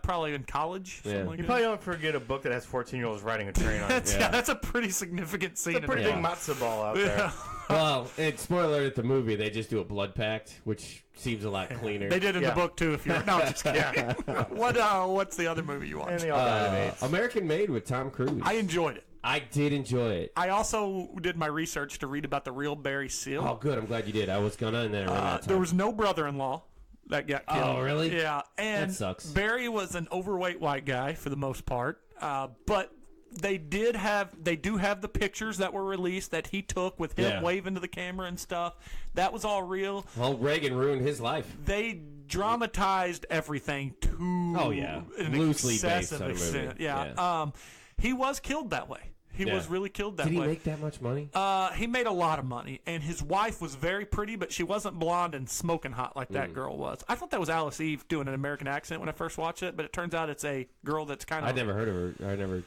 Probably in college. Yeah. You probably don't forget a book that has 14-year-olds riding a train on it. That's a pretty significant scene. It's a pretty big matzo ball out there. Well, spoiler alert, the movie, they just do a blood pact, which seems a lot cleaner. They did in the book, too, if you're... No, just kidding. What's the other movie you watched? And they all died of AIDS. American Made with Tom Cruise. I enjoyed it. I did enjoy it. I also did my research to read about the real Barry Seal. Oh, good. I'm glad you did. I was going to, and then I ran out of time. There was no brother-in-law that got killed. Oh, really? Yeah. And that sucks. Barry was an overweight white guy for the most part, but they do have the pictures that were released that he took with him waving to the camera and stuff. That was all real. Well, Reagan ruined his life. They dramatized everything to an loosely excessive based on a movie. extent. Yeah. He was killed that way. He was really killed that way. Did he make that much money? He made a lot of money, and his wife was very pretty, but she wasn't blonde and smoking hot like that girl was. I thought that was Alice Eve doing an American accent when I first watched it, but it turns out it's a girl that's kind of... I'd never heard of her. I never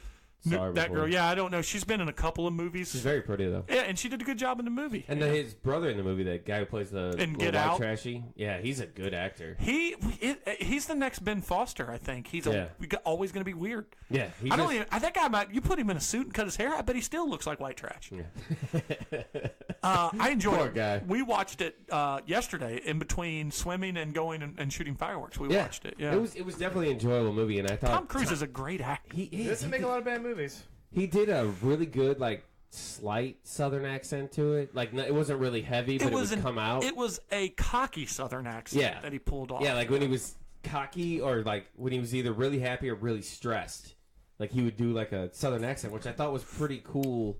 saw her that before. girl, yeah, I don't know. She's been in a couple of movies. She's very pretty, though. Yeah, and she did a good job in the movie. And his brother in the movie, that guy who plays the And Get white Out. trashy, yeah, he's a good actor. He's the next Ben Foster, I think. He's always going to be weird. Yeah, that guy might. You put him in a suit and cut his hair, I bet he still looks like white trash. Yeah. I enjoyed Poor it. guy. We watched it yesterday in between swimming and going and shooting fireworks. We watched it. Yeah, it was definitely an enjoyable movie, and I thought Tom Cruise is a great actor. He doesn't make a lot of bad movies. He did a really good, slight Southern accent to it. It wasn't really heavy, but it would come out. It was a cocky Southern accent that he pulled off. Yeah, when he was cocky, or when he was either really happy or really stressed. He would do a Southern accent, which I thought was pretty cool.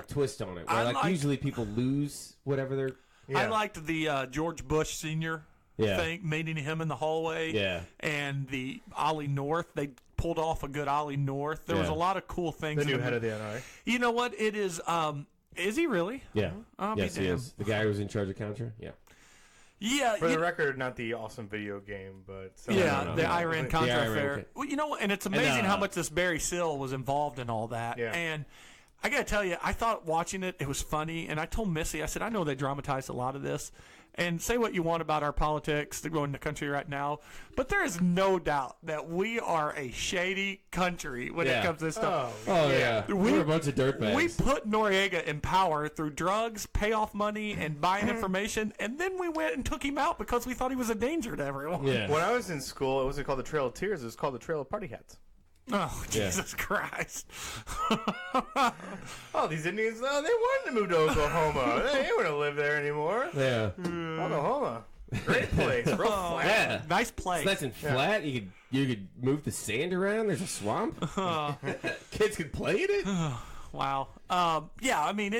Twist on it. Where usually people lose whatever they're. Yeah. I liked the George Bush Sr. thing, meeting him in the hallway. Yeah. And the Ollie North. They pulled off a good Ollie North. There was a lot of cool things. The new head of the NRA. You know what? It is. Is he really? Yeah. Yes, he is. The guy who was in charge of Contra. Yeah. Yeah. For the record, not the awesome video game, but the Iran Contra affair. Well, and it's amazing how much this Barry Seal was involved in all that. Yeah. And I got to tell you, I thought watching it was funny, and I told Missy, I said, I know they dramatized a lot of this, and say what you want about our politics that go in the country right now, but there is no doubt that we are a shady country when it comes to this stuff. Oh yeah. We're a bunch of dirtbags. We put Noriega in power through drugs, payoff money, and buying information, and then we went and took him out because we thought he was a danger to everyone. Yeah. When I was in school, it wasn't called the Trail of Tears, it was called the Trail of Party Hats. Oh, Jesus Christ. Oh, these Indians, they wanted to move to Oklahoma. They ain't want to live there anymore. Yeah. Oklahoma. Great place. Real flat. Yeah. Nice place. It's nice and flat. You could move the sand around. There's a swamp. Kids could play in it. Wow. I mean,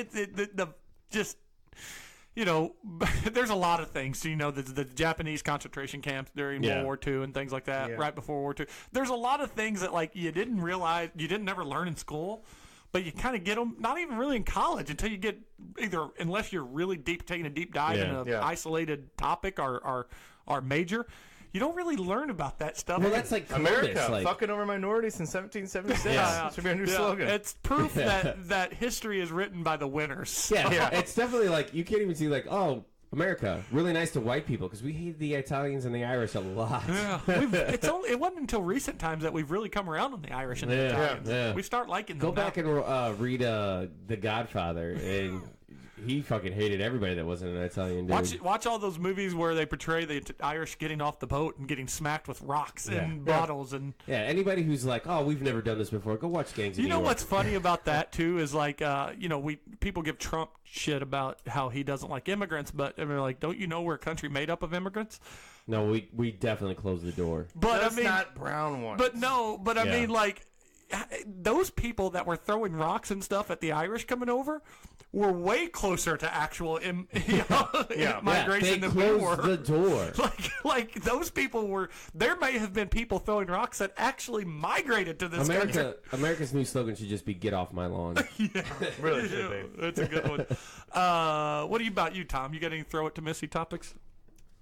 there's a lot of things. The Japanese concentration camps during World War II and things like that, right before World War II. There's a lot of things that you didn't realize, you didn't ever learn in school, but you kind of get them, not even really in college, until you get unless you're really taking a deep dive in an isolated topic or major. You don't really learn about that stuff. Well, that's like America fucking over minorities since 1776. Should be a new slogan. It's proof that history is written by the winners. Yeah. It's definitely you can't even see America, really nice to white people, because we hate the Italians and the Irish a lot. Yeah, it wasn't until recent times that we've really come around on the Irish and the Italians. Yeah. We start liking them. Go back and read The Godfather, and he fucking hated everybody that wasn't an Italian dude. Watch all those movies where they portray the Irish getting off the boat and getting smacked with rocks and bottles and. Yeah, anybody who's like, oh, we've never done this before, go watch Gangs of New York. You know what's funny about that too is people give Trump shit about how he doesn't like immigrants, but they're like, don't you know we're a country made up of immigrants? No, we definitely closed the door. But that's not brown ones. I mean, those people that were throwing rocks and stuff at the Irish coming over were way closer to actual migration than we were. They closed the door. Like those people were. There may have been people throwing rocks that actually migrated to this country. America's new slogan should just be "Get off my lawn." Really should be. That's a good one. What about you, Tom? You got any throw it to Missy topics?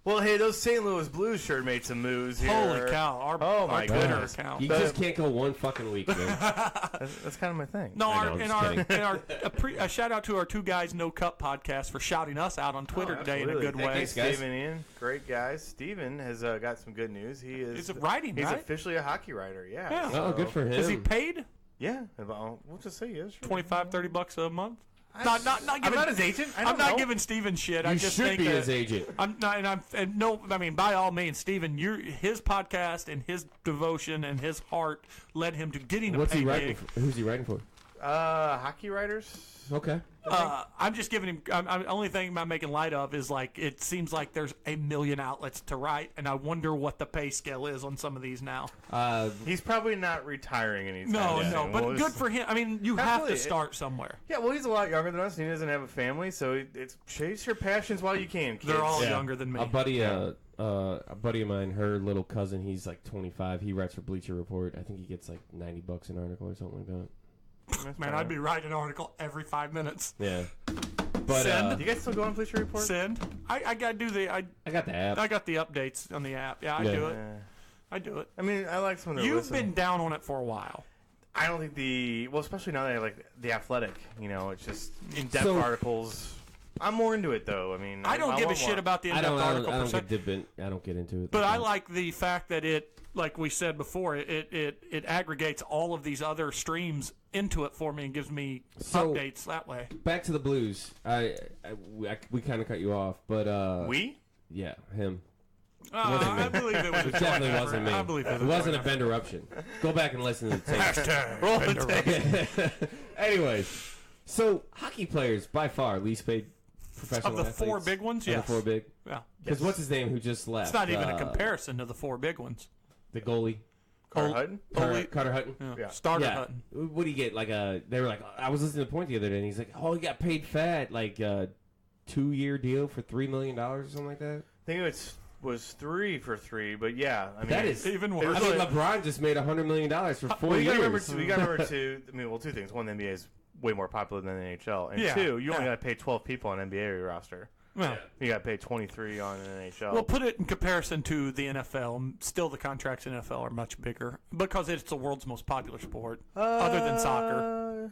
Well, hey, those St. Louis Blues sure made some moves here. Holy cow! Our Twitter account. You just can't go one fucking week, man. That's kind of my thing. No, a shout out to our Two Guys No Cup podcast for shouting us out on Twitter today in a good way. Thanks, guys. Steven Ian, great guys. Steven has got some good news. He's writing. He's officially a hockey writer. Yeah. So, good for him. Is he paid? Yeah. We'll just say yes. $25-$30 a month. I'm not his agent. I'm not giving Steven shit. I just should be his agent. I mean, by all means, Steven, his podcast and his devotion and his heart led him to getting a paid gig. Who's he writing for? Hockey writers. Okay. I'm just giving him. The only thing I'm making light of is like it seems like there's a million outlets to write, and I wonder what the pay scale is on some of these now. He's probably not retaring anytime No, soon. but good for him. I mean, you have to Absolutely. start somewhere. Yeah, well, he's a lot younger than us, and he doesn't have a family, so it's chase your passions while you can, kids. They're all younger than me. A buddy of mine, her little cousin, he's like 25. He writes for Bleacher Report. I think he gets like $90 an article or something like that. Man, I'd be writing an article every 5 minutes. Yeah. But Send. Do you guys still go on Bleacher Report? Send. I gotta do the. I got the app. I got the updates on the app. Yeah, I do it. I do it. I mean, I like some of the. You've been down on it for a while. I don't think especially now that I like the Athletic. It's just in-depth articles. I'm more into it though. I mean, I don't give a want shit more. about the in-depth article. I don't get into it. But I like the fact that it, like we said before, it aggregates all of these other streams into it for me and gives me updates that way. Back to the Blues. We kind of cut you off, but we? Yeah, him. I believe it was. It definitely wasn't me. I believe it wasn't a Bend eruption. Go back and listen to the tape. Roll the tape. Anyways, so hockey players by far least paid professional of the athletes. 4 big ones. Of Yes. the 4 big. Yeah. Because what's his name who just left? It's not even a comparison to the 4 big ones. The goalie. Carter Hutton? Carter Hutton. Yeah. Starter Hutton. What do you get? They were like, I was listening to Point the other day, and he's like, he got paid fat, like a 2-year deal for $3 million or something like that. I think it was 3 for 3, but yeah, I mean that is even worse. I mean, LeBron just made $100 million for 4 years. We got to remember two. I mean, 2 things. One, the NBA is way more popular than the NHL, and 2, you only got to pay 12 people on an NBA roster. Well, you got to pay 23 on an NHL. Well, put it in comparison to the NFL. Still, the contracts in NFL are much bigger because it's the world's most popular sport, other than soccer.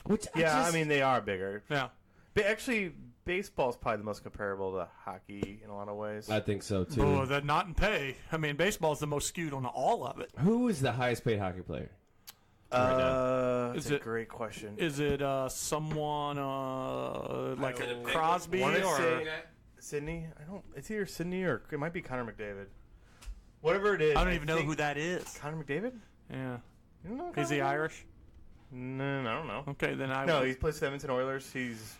Which I mean, they are bigger. Yeah. But actually, baseball is probably the most comparable to hockey in a lot of ways. I think so too. Oh, that not in pay. I mean, baseball is the most skewed on all of it. Who is the highest paid hockey player? That's a great question. Is it someone like a Crosby or Sidney? It's either Sidney or it might be Connor McDavid. Whatever it is, I don't even know who that is. Connor McDavid? Yeah. You don't know is he McDavid? Irish? No, I don't know. Okay, then No, he plays for the Edmonton Oilers. He's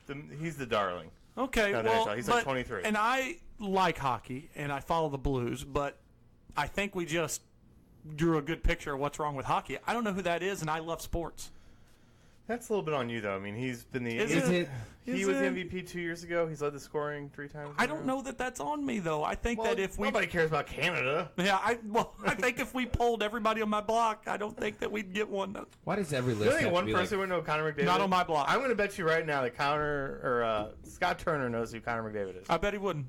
the darling. Okay, well, he's like 23. And I like hockey, and I follow the Blues, but I think we just drew a good picture of what's wrong with hockey. I don't know who that is, and I love sports. That's a little bit on you, though. I mean, he's been the he was the MVP 2 years ago. He's led the scoring 3 times. I don't know that that's on me, though. I think that if we nobody cares about Canada. Yeah, I think if we polled everybody on my block, I don't think that we'd get one. Why does every list? You think one person would know Connor McDavid? Not on my block. I'm going to bet you right now that Scott Turner knows who Connor McDavid is. I bet he wouldn't.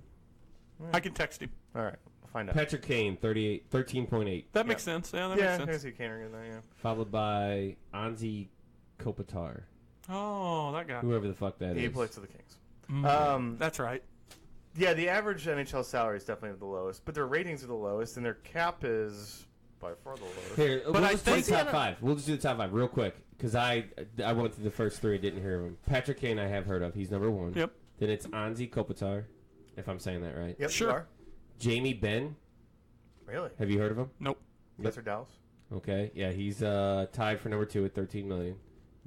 I can text him. All right, I'll find out. Patrick Kane, 13.8. That makes sense. Yeah, that makes sense. I can see Kane in that. Yeah. Followed by Anze Kopitar. Oh, that guy. Whoever the fuck that is. He plays for the Kings. That's right. Yeah, the average NHL salary is definitely the lowest, but their ratings are the lowest, and their cap is by far the lowest. Here, but we'll just do the top 5. We'll just do the top 5 real quick because I went through the first 3 and didn't hear of him. Patrick Kane, I have heard of. He's number 1. Yep. Then it's Anze Kopitar, if I'm saying that right. Yep, sure. You are. Jamie Benn. Really? Have you heard of him? Nope. That's for Dallas. Okay. Yeah, he's tied for number 2 at $13 million.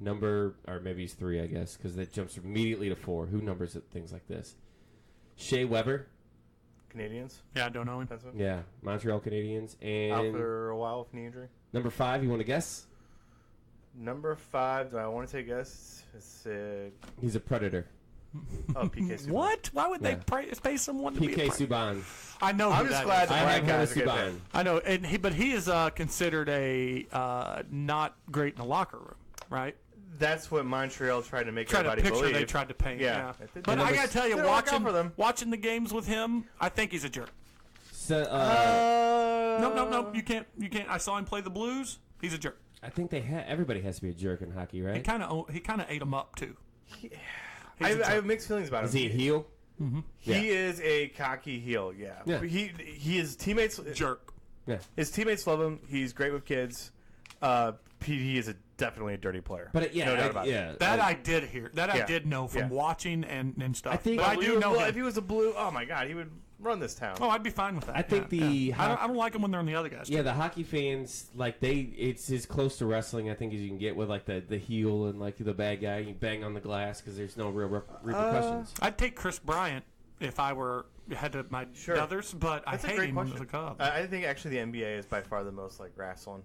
Or maybe he's 3, I guess, because that jumps immediately to 4. Who numbers it, things like this? Shea Weber. Canadians? Yeah, I don't know him. Yeah, Montreal Canadiens. And out for a while with knee injury. Number 5, you want to guess? Number 5, do I want to take a guess? He's a Predator. Oh, PK Subban. What? Why would they pay someone to be a PK Subban. I know. I'm just glad the black guys are Subban. I know, but he is considered a not great in the locker room, right? That's what Montreal tried to make everybody believe. They tried to paint. Yeah. But I gotta tell you, watching the games with him, I think he's a jerk. So, No, you can't. I saw him play the Blues. He's a jerk. I think everybody has to be a jerk in hockey, right? He kind of ate him up too. I have mixed feelings about him. Is he a heel? Mm-hmm. He is a cocky heel. Yeah. He is teammates jerk. Yeah. His teammates love him. He's great with kids. PD is definitely a dirty player. But no doubt about it. That I did hear. That I Yeah. did know from Yeah. watching and stuff. I think- but I do know If him. he was a blue, oh my God, he would run this town. Oh, I'd be fine with that. I think I don't like them when they're on the other guys. Yeah, the hockey fans, like, it's as close to wrestling, I think, as you can get with, like, the heel and, like, the bad guy. You bang on the glass because there's no real repercussions. I'd take Chris Bryant if I had my Sure. others, but That's I a hate great him question. as a Cub. I think actually the NBA is by far the most like wrestling.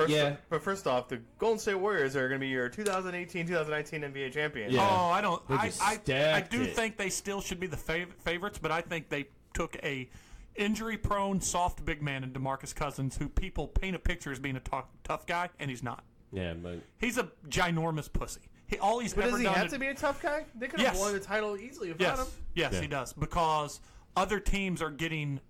Yeah. But first off, the Golden State Warriors are going to be your 2018-2019 NBA champions. Yeah. Oh, I don't. They I just I stacked do it. think they still should be the favorites, but I think they took a injury-prone, soft big man in DeMarcus Cousins, who people paint a picture as being a tough guy, and he's not. Yeah, but He's a ginormous pussy. All he's But ever does he done have is- to be a tough guy? They could have Yes. won the title easily without him. Yes, Yeah. he does, because other teams are getting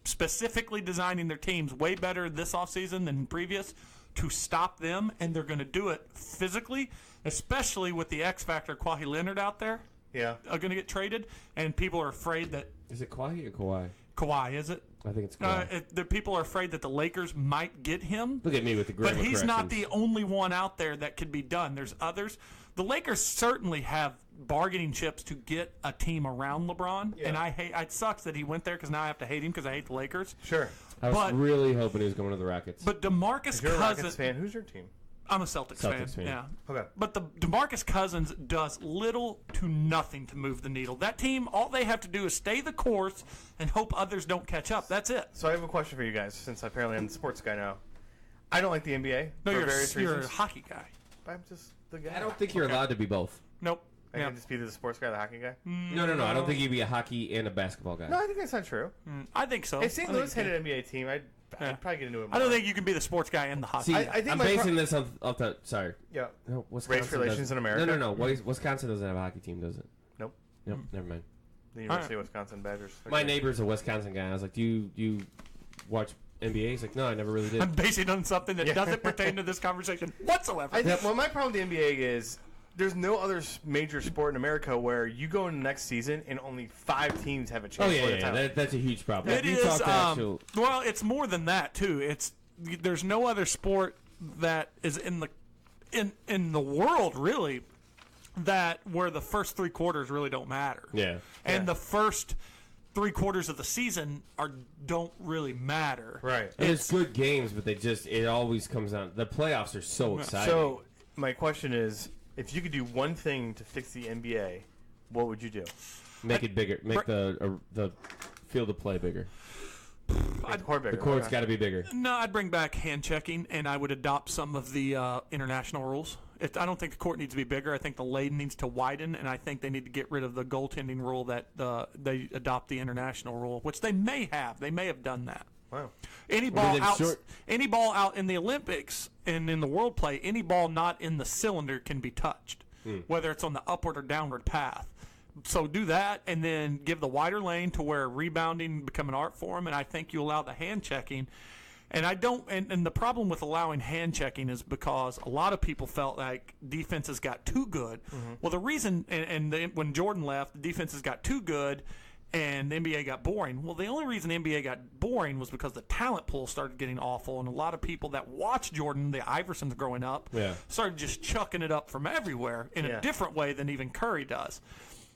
specifically designing their teams way better this offseason than previous to stop them, and they're going to do it physically, especially with the X factor Kawhi Leonard out there Yeah. are going to get traded, and people are afraid that is it Kawhi or Kawhi? Kawhi, is it? I think it's Kawhi. The people are afraid that the Lakers might get him. Look at me with the grammar But he's not the corrections. only one out there that could be done. There's others. The Lakers certainly have bargaining chips to get a team around LeBron, Yeah. and I hate. It sucks that he went there because now I have to hate him because I hate the Lakers. Sure. I was but- really hoping he was going to the Rockets. But DeMarcus If you're a Rockets Cousins, fan, who's your team? I'm a Celtics fan. Yeah. Okay. But the DeMarcus Cousins does little to nothing to move the needle. That team, all they have to do is stay the course and hope others don't catch up. That's it. So I have a question for you guys, since apparently I'm the sports guy now. I don't like the NBA No, for you're various a reasons. hockey guy. I'm just the guy. I don't think you're allowed to be both. Nope. I Yeah. can just be the sports guy, the hockey guy. No. I don't think you'd be a hockey and a basketball guy. No, I think that's not true. I think so. If St. I Louis think- had an NBA team, I'd Yeah. probably get into it more. I don't think you can be the sports guy and the hockey. See, I think I'm my basing this off the. Sorry. Yeah. No, Wisconsin Race relations doesn't- in America? No. Wisconsin doesn't have a hockey team, does it? Nope. Nope, never mind. The University of Wisconsin Badgers. My Okay. neighbor's a Wisconsin guy. I was like, do you watch NBA? He's like, no, I never really did. I'm basing it on something that doesn't pertain to this conversation whatsoever. I think, well, my problem with the NBA is there's no other major sport in America where you go in the next season and only 5 teams have a chance Oh to yeah, win the title. that's a huge problem. It You is. talk to actual- Well, it's more than that too. There's no other sport that is in the world really that where the first 3 quarters really don't matter. Yeah. And the first 3 quarters of the season don't really matter. Right. And it's good games, but it always comes down. The playoffs are so exciting. So my question is, if you could do one thing to fix the NBA, what would you do? make it bigger. Make the field of play bigger. Make the court bigger. The court's Okay. got to be bigger. No, I'd bring back hand checking, and I would adopt some of the international rules. I don't think the court needs to be bigger. I think the lane needs to widen, and I think they need to get rid of the goaltending rule that they adopt the international rule, which they may have. They may have done that. Wow. Any ball then out, short- any ball out in the Olympics and in the world play, any ball not in the cylinder can be touched, whether it's on the upward or downward path. So do that, and then give the wider lane to where rebounding become an art form, and I think you allow the hand checking. And I don't. And the problem with allowing hand checking is because a lot of people felt like defenses got too good. Well, the reason, when Jordan left, the defenses got too good, and the NBA got boring. Well, the only reason the NBA got boring was because the talent pool started getting awful, and a lot of people that watched Jordan, the Iversons growing up, started just chucking it up from everywhere in a different way than even Curry does.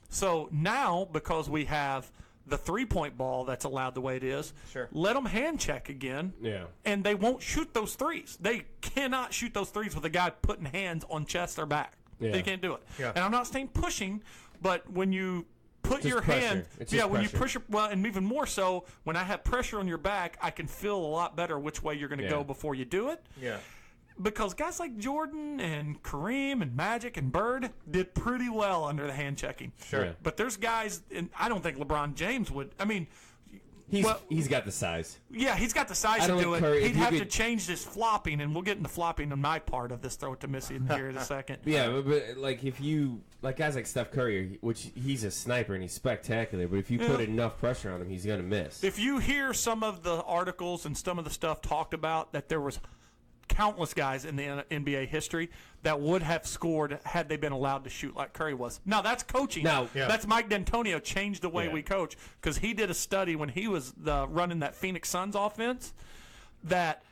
So now, because we have the three-point ball that's allowed the way it is, let them hand check again, and they won't shoot those threes. They cannot shoot those threes with a guy putting hands on chest or back. They can't do it. And I'm not saying pushing, but when you put Just your pressure. hand, It's just when pressure. you push your, well, and even more so, when I have pressure on your back, I can feel a lot better which way you're going to go before you do it. Yeah. Because guys like Jordan and Kareem and Magic and Bird did pretty well under the hand checking. Sure. But there's guys, and I don't think LeBron James would. I mean, He's got the size. yeah, he's got the size I to don't do like it. Curry. If He'd you have to could- change this flopping, and we'll get into flopping on my part of this. Throw it to Missy in here in a second. Yeah, but like if you like guys like Steph Curry, which he's a sniper and he's spectacular, but if you put enough pressure on him, he's gonna miss. If you hear some of the articles and some of the stuff talked about that there was countless guys in the NBA history that would have scored had they been allowed to shoot like Curry was. Now, that's coaching. Now- That's Mike D'Antonio changed the way we coach because he did a study when he was running that Phoenix Suns offense that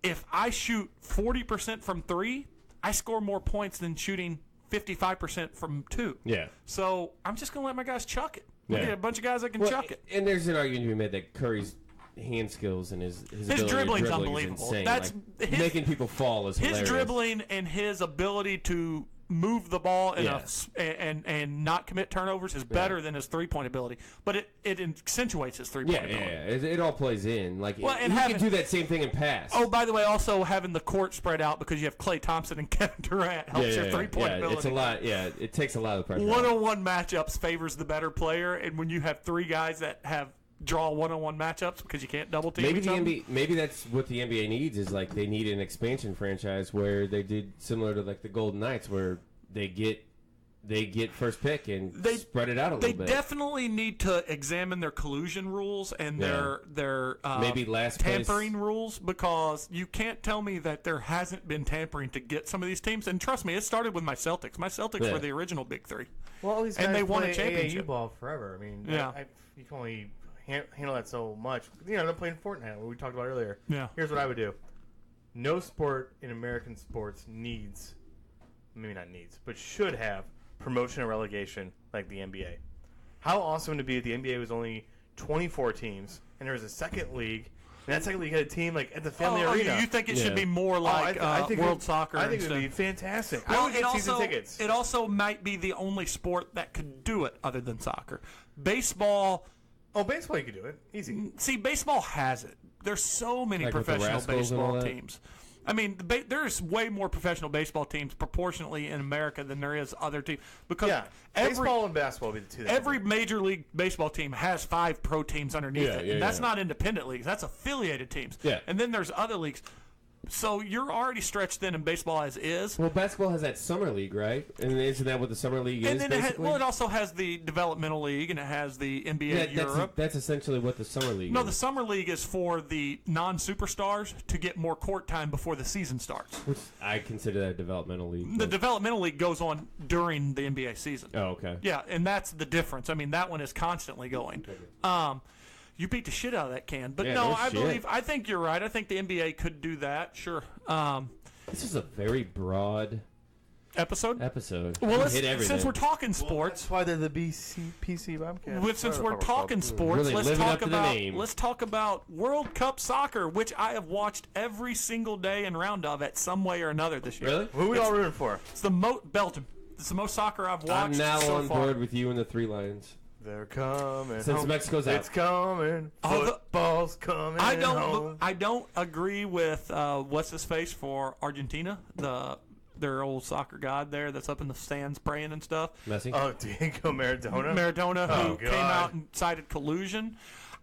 if I shoot 40% from 3, I score more points than shooting 55% from 2. Yeah. So I'm just going to let my guys chuck it. Yeah. We get a bunch of guys that can chuck it. And there's an argument to be made that Curry's hand skills and his ability dribbling's to dribble unbelievable. is insane. That's making people fall is hilarious. His dribbling and his ability to move the ball and not commit turnovers is better than his 3-point ability. But it accentuates his 3-point ability. It all plays in. Like, Well, and he having- can do that same thing in pass. Oh, by the way, also having the court spread out because you have Klay Thompson and Kevin Durant helps your 3-point ability. It's a lot. Yeah, it takes a lot of the pressure. One-on-one matchups favors the better player, and when you have 3 guys that draw one-on-one matchups because you can't double team each other. Maybe that's what the NBA needs is like they need an expansion franchise where they did similar to like the Golden Knights where they get first pick and they spread it out a little bit. They definitely need to examine their collusion rules and their maybe last tampering place. rules because you can't tell me that there hasn't been tampering to get some of these teams. And trust me, it started with my Celtics. My Celtics were the original Big 3. Well, all these guys and they won a play championship. AAU ball forever. I mean, you can only handle that so much. You know, they're playing Fortnite, what we talked about earlier. Yeah. Here's what I would do. No sport in American sports needs, maybe not needs, but should have promotion and relegation like the NBA. How awesome would it be if the NBA was only 24 teams and there was a second league, and that second league had a team like at the family arena? You think it should be more like I think World Soccer? I think it instead. would be fantastic. Well, I would get season tickets. It also might be the only sport that could do it other than soccer. Baseball. Oh, baseball you could do it. Easy. See, baseball has it. There's so many Like with the professional Rascals and all baseball that? teams. I mean, there's way more professional baseball teams proportionally in America than there is other teams. Because baseball and basketball would be the two. every major league baseball team has 5 pro teams underneath it. And that's not independent leagues. That's affiliated teams. Yeah. And then there's other leagues. So you're already stretched thin in baseball as is. Well, basketball has that summer league, right? And isn't that what the summer league And is? then it also has the developmental league and it has the NBA Europe. That's essentially what the summer league is. No, the summer league is for the non-superstars to get more court time before the season starts. Which I consider that a developmental league. The developmental league goes on during the NBA season. Oh, okay. Yeah, and that's the difference. I mean, that one is constantly going. You beat the shit out of that can. But I think you're right. I think the NBA could do that. Sure. This is a very broad episode. Well, since we're talking sports, That's why they're the PC Bobcats. since we're talking sports, Really let's talk about World Cup soccer, which I have watched every single day and round of at some way or another this year. Really? Who are we all rooting for? It's Belgium. It's the most soccer I've watched. I'm now so on far. board with you and the 3 Lions. They're coming. Since home. Mexico's out. It's coming. Football's coming. I home. don't agree with what's his face for Argentina, their old soccer god there that's up in the stands praying and stuff. Messi? Oh, Diego Maradona. Who came out and cited collusion.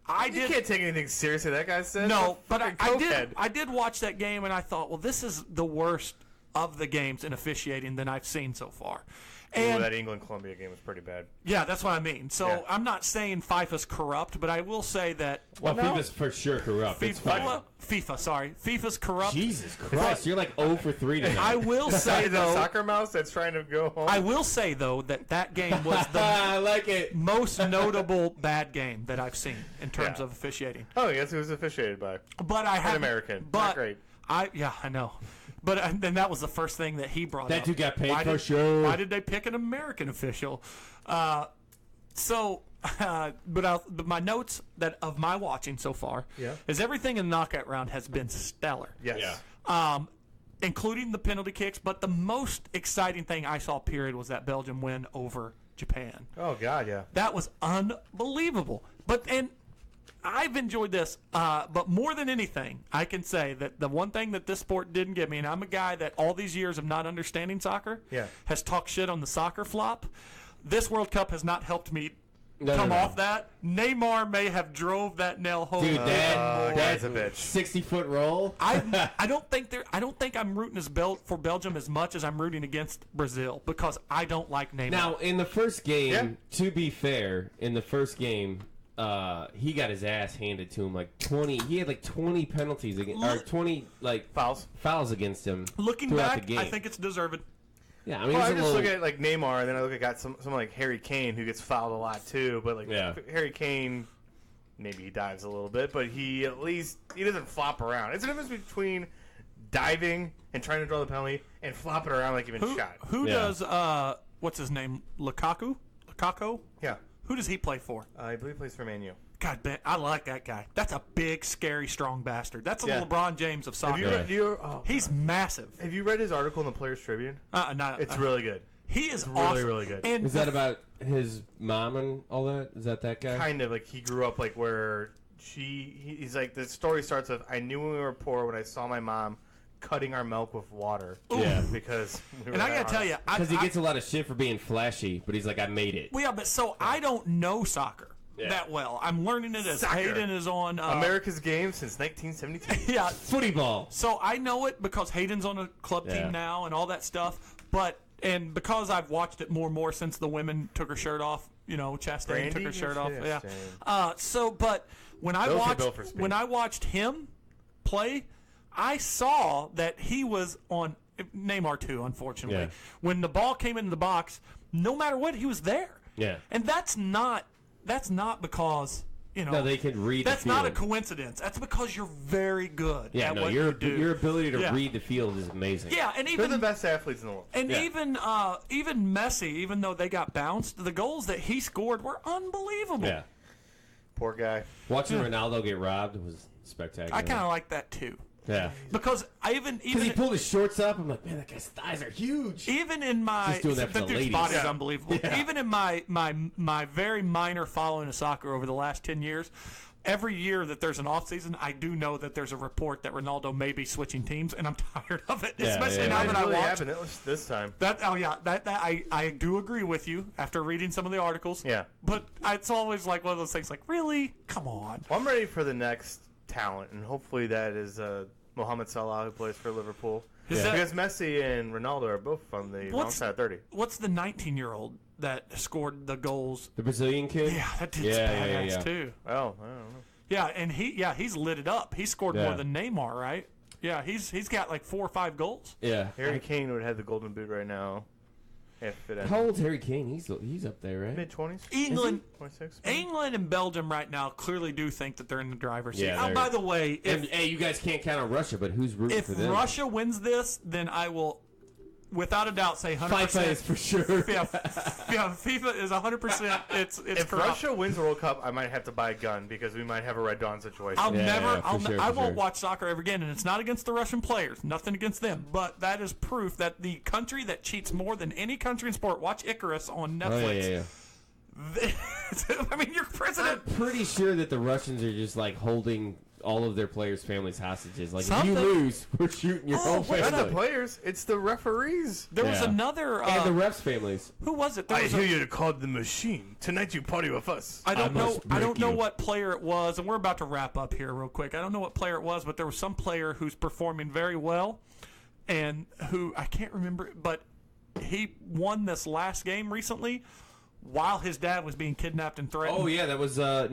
You can't take anything seriously that guy said. No, but I did watch that game and I thought, well, this is the worst of the games in officiating than I've seen so far. And that England-Colombia game was pretty bad. Yeah, that's what I mean. So I'm not saying FIFA's corrupt, but I will say that... FIFA's for sure corrupt. FIFA's corrupt. Jesus Christ, you're like 0 for 3 tonight. I will say, though... soccer mouse that's trying to go home? I will say, though, that game was the I like it. most notable bad game that I've seen in terms of officiating. Oh, yes, it was officiated by an American. But not great. I know. But then that was the first thing that he brought up. That dude got paid for sure. Why did they pick an American official? But my notes of my watching so far is everything in the knockout round has been stellar. Yes. Yeah. Including the penalty kicks. But the most exciting thing I saw, period, was that Belgium win over Japan. Oh, God, yeah. That was unbelievable. And I've enjoyed this, but more than anything, I can say that the one thing that this sport didn't give me, and I'm a guy that all these years of not understanding soccer has talked shit on the soccer flop. This World Cup has not helped me come off that. Neymar may have drove that nail home. Dude, that's a bitch. 60-foot roll. I don't think I'm rooting for Belgium as much as I'm rooting against Brazil because I don't like Neymar. Now, in the first game, to be fair, he got his ass handed to him like 20. He had like 20 penalties or 20 like fouls against him. Looking throughout back, the game. I think it's deserved. Yeah, I mean, I just look at like Neymar, and then I look at someone like Harry Kane who gets fouled a lot too. But like Harry Kane, maybe he dives a little bit, but he doesn't flop around. It's a difference between diving and trying to draw the penalty and flopping around like you've been shot. Who does, what's his name, Lukaku? Yeah. Who does he play for? I believe he plays for Man U. God, man, I like that guy. That's a big, scary, strong bastard. That's the Yeah. LeBron James of soccer. Have you read, He's massive. have you read his article in the Players Tribune? It's really good. He is really, awesome. really good. And Is that about his mom and all that? Is that guy? Kind of like he grew up like where he's like the story starts with I knew when we were poor when I saw my mom cutting our milk with water. Yeah. Because we were and I that gotta tell honest. you, Because he gets a lot of shit for being flashy, but he's like, I made it. well, yeah, but so I don't know soccer Yeah. that well. I'm learning it as Soccer. Hayden is on America's game since 1972. Yeah, Footy ball. so I know it because Hayden's on a club Yeah. team now and all that stuff. And because I've watched it more and more since the women took her shirt off, Chastain Brandy took her shirt off. Chastain. Yeah. But when I Those are built for speed. watched him play, I saw that he was on Neymar too. Unfortunately, Yeah. when the ball came into the box, no matter what, he was there. Yeah. And that's not because. No, they can read That's the not a field. coincidence. That's because you're very good Yeah, at no, what your you do. your ability to Yeah. read the field is amazing. Yeah, and They're even the best athletes in the world. and Yeah. even Messi, even though they got bounced, the goals that he scored were unbelievable. Yeah. Poor guy. Watching Ronaldo get robbed was spectacular. I kind of like that too, Yeah. because Because he pulled his shorts up. I'm like, man, that guy's thighs are huge. even in my Just doing that for the dude's ladies. body is Yeah. unbelievable. Yeah. Even in my very minor following of soccer over the last 10 years. Every year that there's an off season, I do know that there's a report that Ronaldo may be switching teams, and I'm tired of it. Yeah, Especially yeah. now It that I really watch. happened this time. That I do agree with you after reading some of the articles. Yeah. But it's always like one of those things like, really? Come on. Well, I'm ready for the next talent, and hopefully that is Mohamed Salah, who plays for Liverpool. Is that- Because Messi and Ronaldo are both from the wrong side of 30. What's the 19-year-old that scored the goals? The Brazilian kid? Yeah, that dude's Yeah, badass yeah. too. Oh, I don't know. Yeah, and he's lit it up. He scored Yeah. more than Neymar, right? Yeah, he's got like 4 or 5 goals. Yeah. Harry Kane would have the golden boot right now. If it How old's Harry Kane? He's up there, right? mid-20s? England 26? England and Belgium right now clearly do think that they're in the driver's seat. Yeah, Oh, they're- by the way, And, hey, you guys can't count on Russia, but who's rooting if for them? Russia wins this, then I will, without a doubt, say 100%. FIFA is for sure. Yeah, FIFA is 100%. It's If corrupt. Russia wins the World Cup, I might have to buy a gun because we might have a Red Dawn situation. I'll Yeah, never. yeah, for I'll sure, I for won't sure. watch soccer ever again, and it's not against the Russian players. Nothing against them, but that is proof that the country that cheats more than any country in sport. Watch Icarus on Oh, Netflix. yeah. I mean, your president. I'm pretty sure that the Russians are just like holding all of their players' families hostages. Like, Something. if you lose, we're shooting your whole It's not the family. players, it's the referees. There was Yeah. another. And the refs' families. Who was it? There was a- you called the machine. Tonight you party with us. I don't I know. must I don't break know you. what player it was, and we're about to wrap up here real quick. I don't know what player it was, but there was some player who's performing very well, and who I can't remember, but he won this last game recently, while his dad was being kidnapped and threatened. Oh yeah, that was no.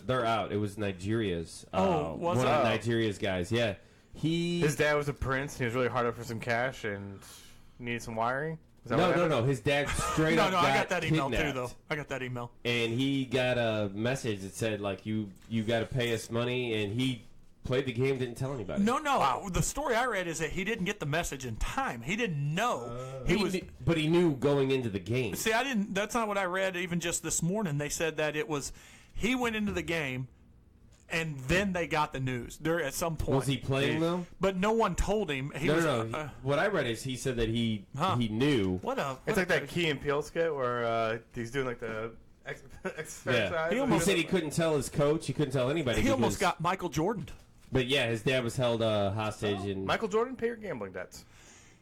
They're out. It was Nigeria's. Was one it? of Nigeria's guys. Yeah, His dad was a prince. And he was really hard up for some cash and needed some wiring. Is that what happened? No. His dad straight No, up I got got that email kidnapped. too, though. I got that email. And he got a message that said like you got to pay us money, and he played the game, didn't tell anybody. No. The story I read is that he didn't get the message in time. He didn't know. But he knew going into the game. See, I didn't. That's not what I read. Even just this morning, they said that it was he went into the game, and then they got the news. There at some point. Was he playing though? But no one told him. He was, No. What I read is he said that he knew. What a. It's like that Key and Peele skit where he's doing like the exercise. Yeah. He He said he couldn't tell his coach. He couldn't tell anybody. He almost because- got Michael Jordan. But yeah, his dad was held hostage, and Michael Jordan, pay your gambling debts.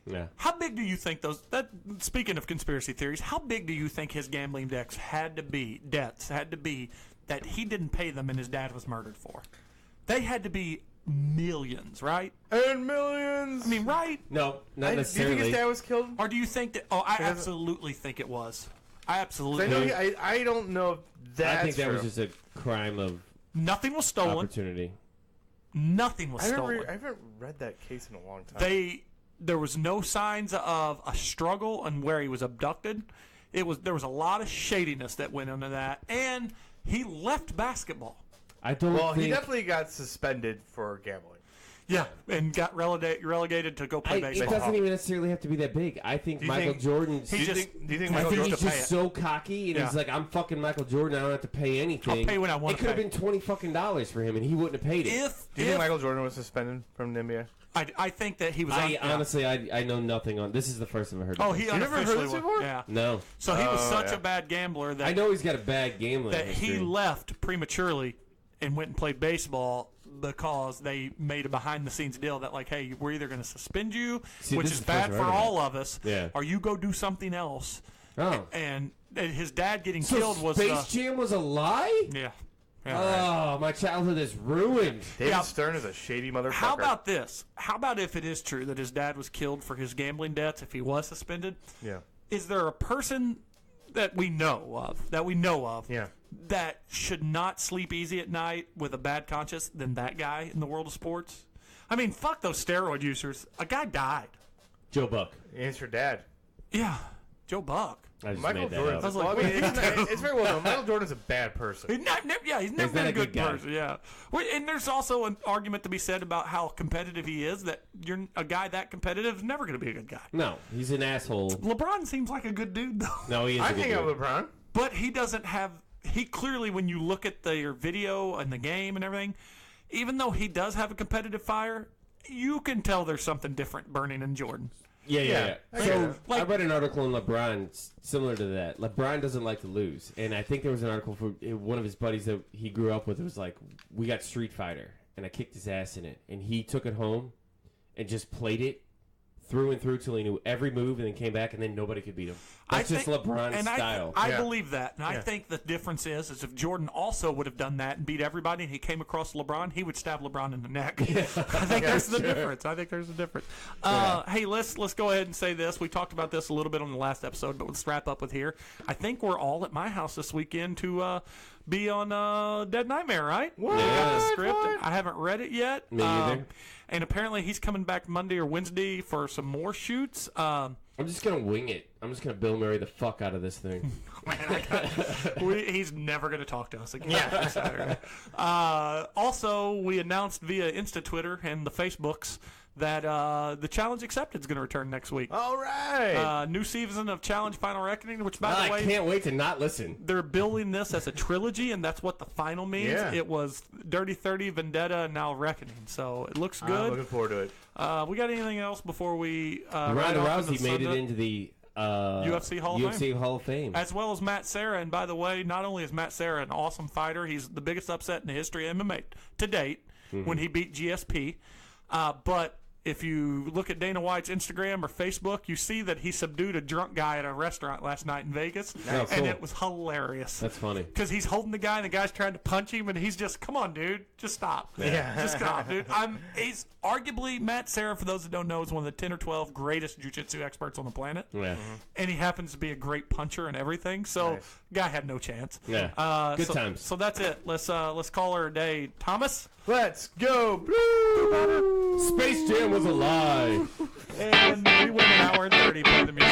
yeah. How big do you think those? That speaking of conspiracy theories, how big do you think his gambling debts had to be that he didn't pay them and his dad was murdered for? They had to be millions, right? And millions. I mean, right? No, not do you necessarily. think his dad was killed? Or do you think that? Oh, I Because- absolutely think it was. I I absolutely. know. I don't know if that's I think that true. was just a crime of Nothing was stolen. opportunity. Nothing was I stolen. haven't read that case in a long time. There was no signs of a struggle and where he was abducted. There was a lot of shadiness that went into that, and he left basketball. I don't Well, think. he definitely got suspended for gambling. Yeah, and got relegated to go play It baseball. doesn't even necessarily have to be that big. I think Do you Michael think- Jordan. Do you think Michael he's Jordan? just so cocky, and Yeah. he's like, "I'm fucking Michael Jordan. I don't have to pay anything. I'll pay when I want It to could have pay. been $20 for him, and he wouldn't have paid it. Do you think Michael Jordan was suspended from the NBA? I think that he was. Honestly, I know nothing on. This is the first time I've heard. Oh, of he this. never heard unofficially this was. before? Yeah. No. So he was such yeah. a bad gambler that I know he's got a bad gambling that he history. left prematurely and went and played baseball because they made a behind-the-scenes deal that, like, hey, we're either going to suspend you, See, which this is is the bad first for I've heard of all of us, Yeah. or you go do something else. Oh. And his dad getting So killed was Space Jam was a lie? yeah. Oh, my childhood is ruined. David Yeah. Stern is a shady motherfucker. How about this? How about if it is true that his dad was killed for his gambling debts if he was suspended? Yeah. Is there a person that we know of Yeah. that should not sleep easy at night with a bad conscience than that guy in the world of sports? I mean, fuck those steroid users. A guy died. Joe Buck. It's your dad. Yeah, Joe Buck. I just Michael made that Jordan. up. I was Well, like, I mean, it's very well known. Michael Jordan's a bad person. He's never been not a a good good guy. person. Yeah, well, and there's also an argument to be said about how competitive he is. That you're a guy that competitive is never going to be a good guy. No, he's an asshole. LeBron seems like a good dude though. No, he is. I a good hang out dude. with LeBron. But he doesn't have. He clearly, when you look at their video and the game and everything, even though he does have a competitive fire, you can tell there's something different burning in Jordan. Yeah. I So get it. Like- I read an article on LeBron similar to that. LeBron doesn't like to lose, and I think there was an article for one of his buddies that he grew up with. It was like, we got Street Fighter, and I kicked his ass in it, and he took it home and just played it through and through till he knew every move, and then came back, and then nobody could beat him. That's just LeBron's and style. I Yeah. believe that, and I Yeah. think the difference is if Jordan also would have done that and beat everybody, and he came across LeBron, he would stab LeBron in the neck. I think there's the difference. I think there's a difference. Hey, let's go ahead and say this. We talked about this a little bit on the last episode, but let's wrap up with here. I think we're all at my house this weekend to be on Dead Nightmare, right? What? We got the What? script. What? I haven't read it yet. Me either. And apparently he's coming back Monday or Wednesday for some more shoots. I'm just gonna wing it. I'm just gonna Bill Murray the fuck out of this thing. He's never going to talk to us again. Yeah. Saturday. Also, we announced via Insta Twitter and the Facebooks that the Challenge Accepted is going to return next week. All right. New season of Challenge Final Reckoning, which, by I the way, can't wait to not listen. they're building this as a trilogy, and that's what the final means. Yeah. It was Dirty 30, Vendetta, and now Reckoning. So it looks I'm good. looking forward to it. We got anything else before we Ronda Rousey made it into the UFC Hall of UFC Hall of Fame. as well as Matt Serra. And by the way, not only is Matt Serra an awesome fighter, he's the biggest upset in the history of MMA to date when he beat GSP. But if you look at Dana White's Instagram or Facebook, you see that he subdued a drunk guy at a restaurant last night in Vegas. Oh, And cool. it was hilarious. That's funny. Because he's holding the guy and the guy's trying to punch him and he's just, come on, dude, just stop. Yeah. Just stop, dude. He's arguably, Matt Serra, for those that don't know, is one of the 10 or 12 greatest jiu-jitsu experts on the planet. Yeah. And he happens to be a great puncher and everything. So, Nice. guy had no chance. Yeah. Good so, times. So that's it. Let's call her a day. Thomas? Let's go. Space Jam was a lie. And we went an hour and 30 playing the music.